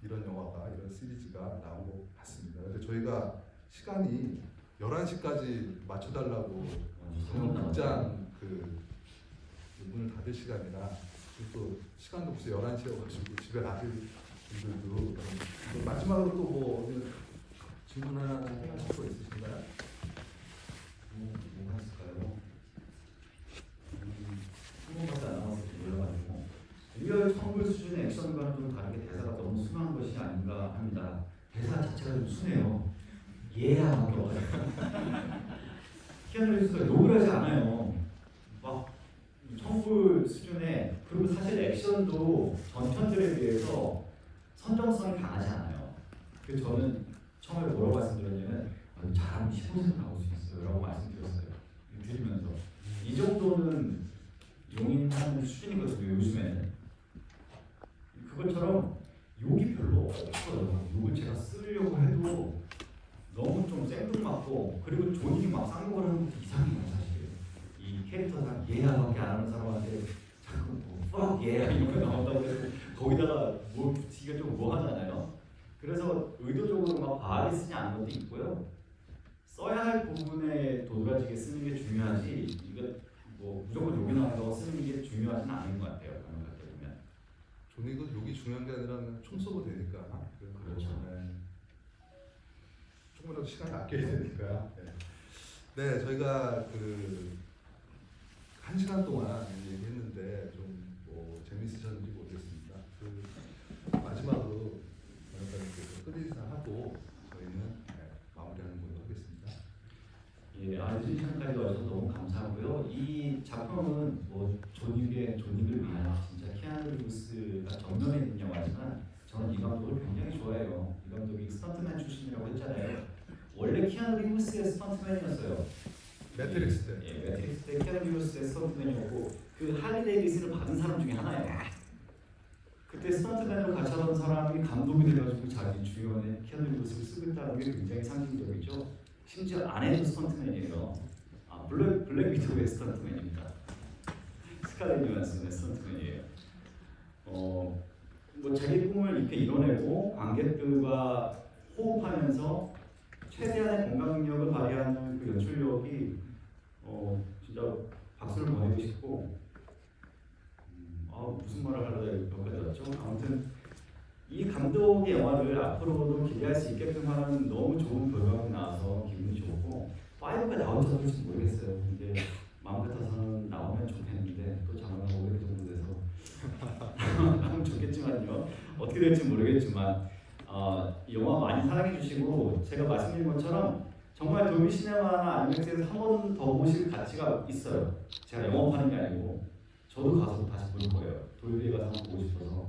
이런 영화가 이런 시리즈가 나온 것 같습니다. 근데 저희가 시간이 11시까지 맞춰달라고 극장 그 문을 닫을 시간이라 또 시간도 벌써 11시여가지고 집에 가실 분들도 마지막으로 또 뭐 질문 하나 하실 거 있으신가요? 뭐가 있을까요? 한 번밖에 안 나와서 몰라가지고 리얼 청불 수준의 액션과는 좀 다르게 대사가 너무 순한 것이 아닌가 합니다. 대사 자체가 좀 순해요. 예야밖에 없어요. 키아누 리브스가 욕을 하지 않아요. 막 청불 수준의, 그리고 사실 액션도 전 편들에 비해서 선정성이 강하지 않아요. 그래서 저는 처음에 뭐라고 말씀드렸냐면 잘하면 15세 나올 수 있어요 라고 말씀드렸어요. 드리면서 이 정도는 용인하는 수준이거든요. 요즘에는 그것처럼 욕이 별로 없어요. 욕을 제가 쓰려고 해도 너무 좀 생뚱맞고, 그리고 존윅이 막 쌍욕을 하는 것도 이상해요. 사실 이 캐릭터상 예야밖에 안 하는 사람한테 자꾸 뭐 fuck yeah 이런 거 나온다고 해서 거기다가 뭘 붙이기가 좀 뭐하잖아요. 그래서 의도적으로 막 바하게 쓰지 않은 것도 있고요. 써야 할 부분에 도드라지게 쓰는 게 중요하지, 이거 뭐 무조건 욕이 나온다고 쓰는 게 중요하진 않은 것 같아요. 그런 것 보면. 존윅은 욕이 중요한 게 아니라 그냥 총 쏘고 되니까. 그렇죠. 네. 조금이라도 시간을 아껴야 되니까. 네, 저희가 그 1시간 동안 얘기했는데 좀 뭐 재밌으셨는지 모르겠습니다. 그 마지막으로 변호사님께서 끝인사 하고 저희는 마무리하는 걸로 하겠습니다. 예, 늦은 시간까지 와주셔서 너무 감사하고요. 이 작품은 뭐 존윅을 위한 진짜 키아누 리브스가 전면에 있는 영화지만 저는 이 감독을 굉장히 좋아해요. 이 감독이 스턴트맨 출신이라고 했잖아요. 원래 키아누 리브스의 스턴트맨이었어요. 매트릭스 때. 예, 매트릭스 때 키아누 리브스의 스턴트맨이었고 그 할리 데이비슨을 받은 사람 중에 하나예요. 그때 스턴트맨으로 같이 하던 사람이 감독이 돼가지고 자기 주연의 키아누 리브스를 쓰고 있다는 게 굉장히 상징적이죠. 심지어 아내도 스턴트맨이에요. 블랙 위도우의 스턴트맨입니다. 스칼렛 요한슨의 스턴트맨이에요. 뭐 자기 꿈을 이렇게 이뤄내고 관객들과 호흡하면서 최대한의 공감 능력을 발휘하는 그 연출력이 진짜 박수를 보내고 싶고, 무슨 말을 하려다 여기까지 왔죠? 아무튼 이 감독의 영화를 앞으로도 기대할 수 있게끔 하는 너무 좋은 결과가 나와서 기분이 좋고, 5가 나올지 안 나올지 모르겠어요. 근데 마음 같아서는 나오면 좋겠는데 또 장르가 500 정도 돼서 나오면 좋겠지만 어떻게 될지 모르겠지만 이 영화 많이 사랑해 주시고 제가 말씀드린 것처럼 정말 돌비 시네마나 아이맥스에서 한 번 더 보실 가치가 있어요. 제가 영업하는 게 아니고 저도 가서 다시 볼 거예요. 돌비에 가서 한번 보고 싶어서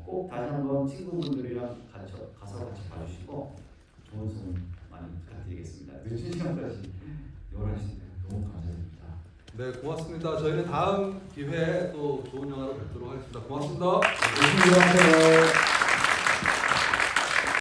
꼭 다시 한번 친구분들이랑 가서 같이 봐주시고 좋은 소문 많이 부탁드리겠습니다. 늦은 시간까지 11시인데 너무 감사드립니다. 네, 고맙습니다. 저희는 다음 기회에 또 좋은 영화로 뵙도록 하겠습니다. 고맙습니다. 조심히 들어가세요.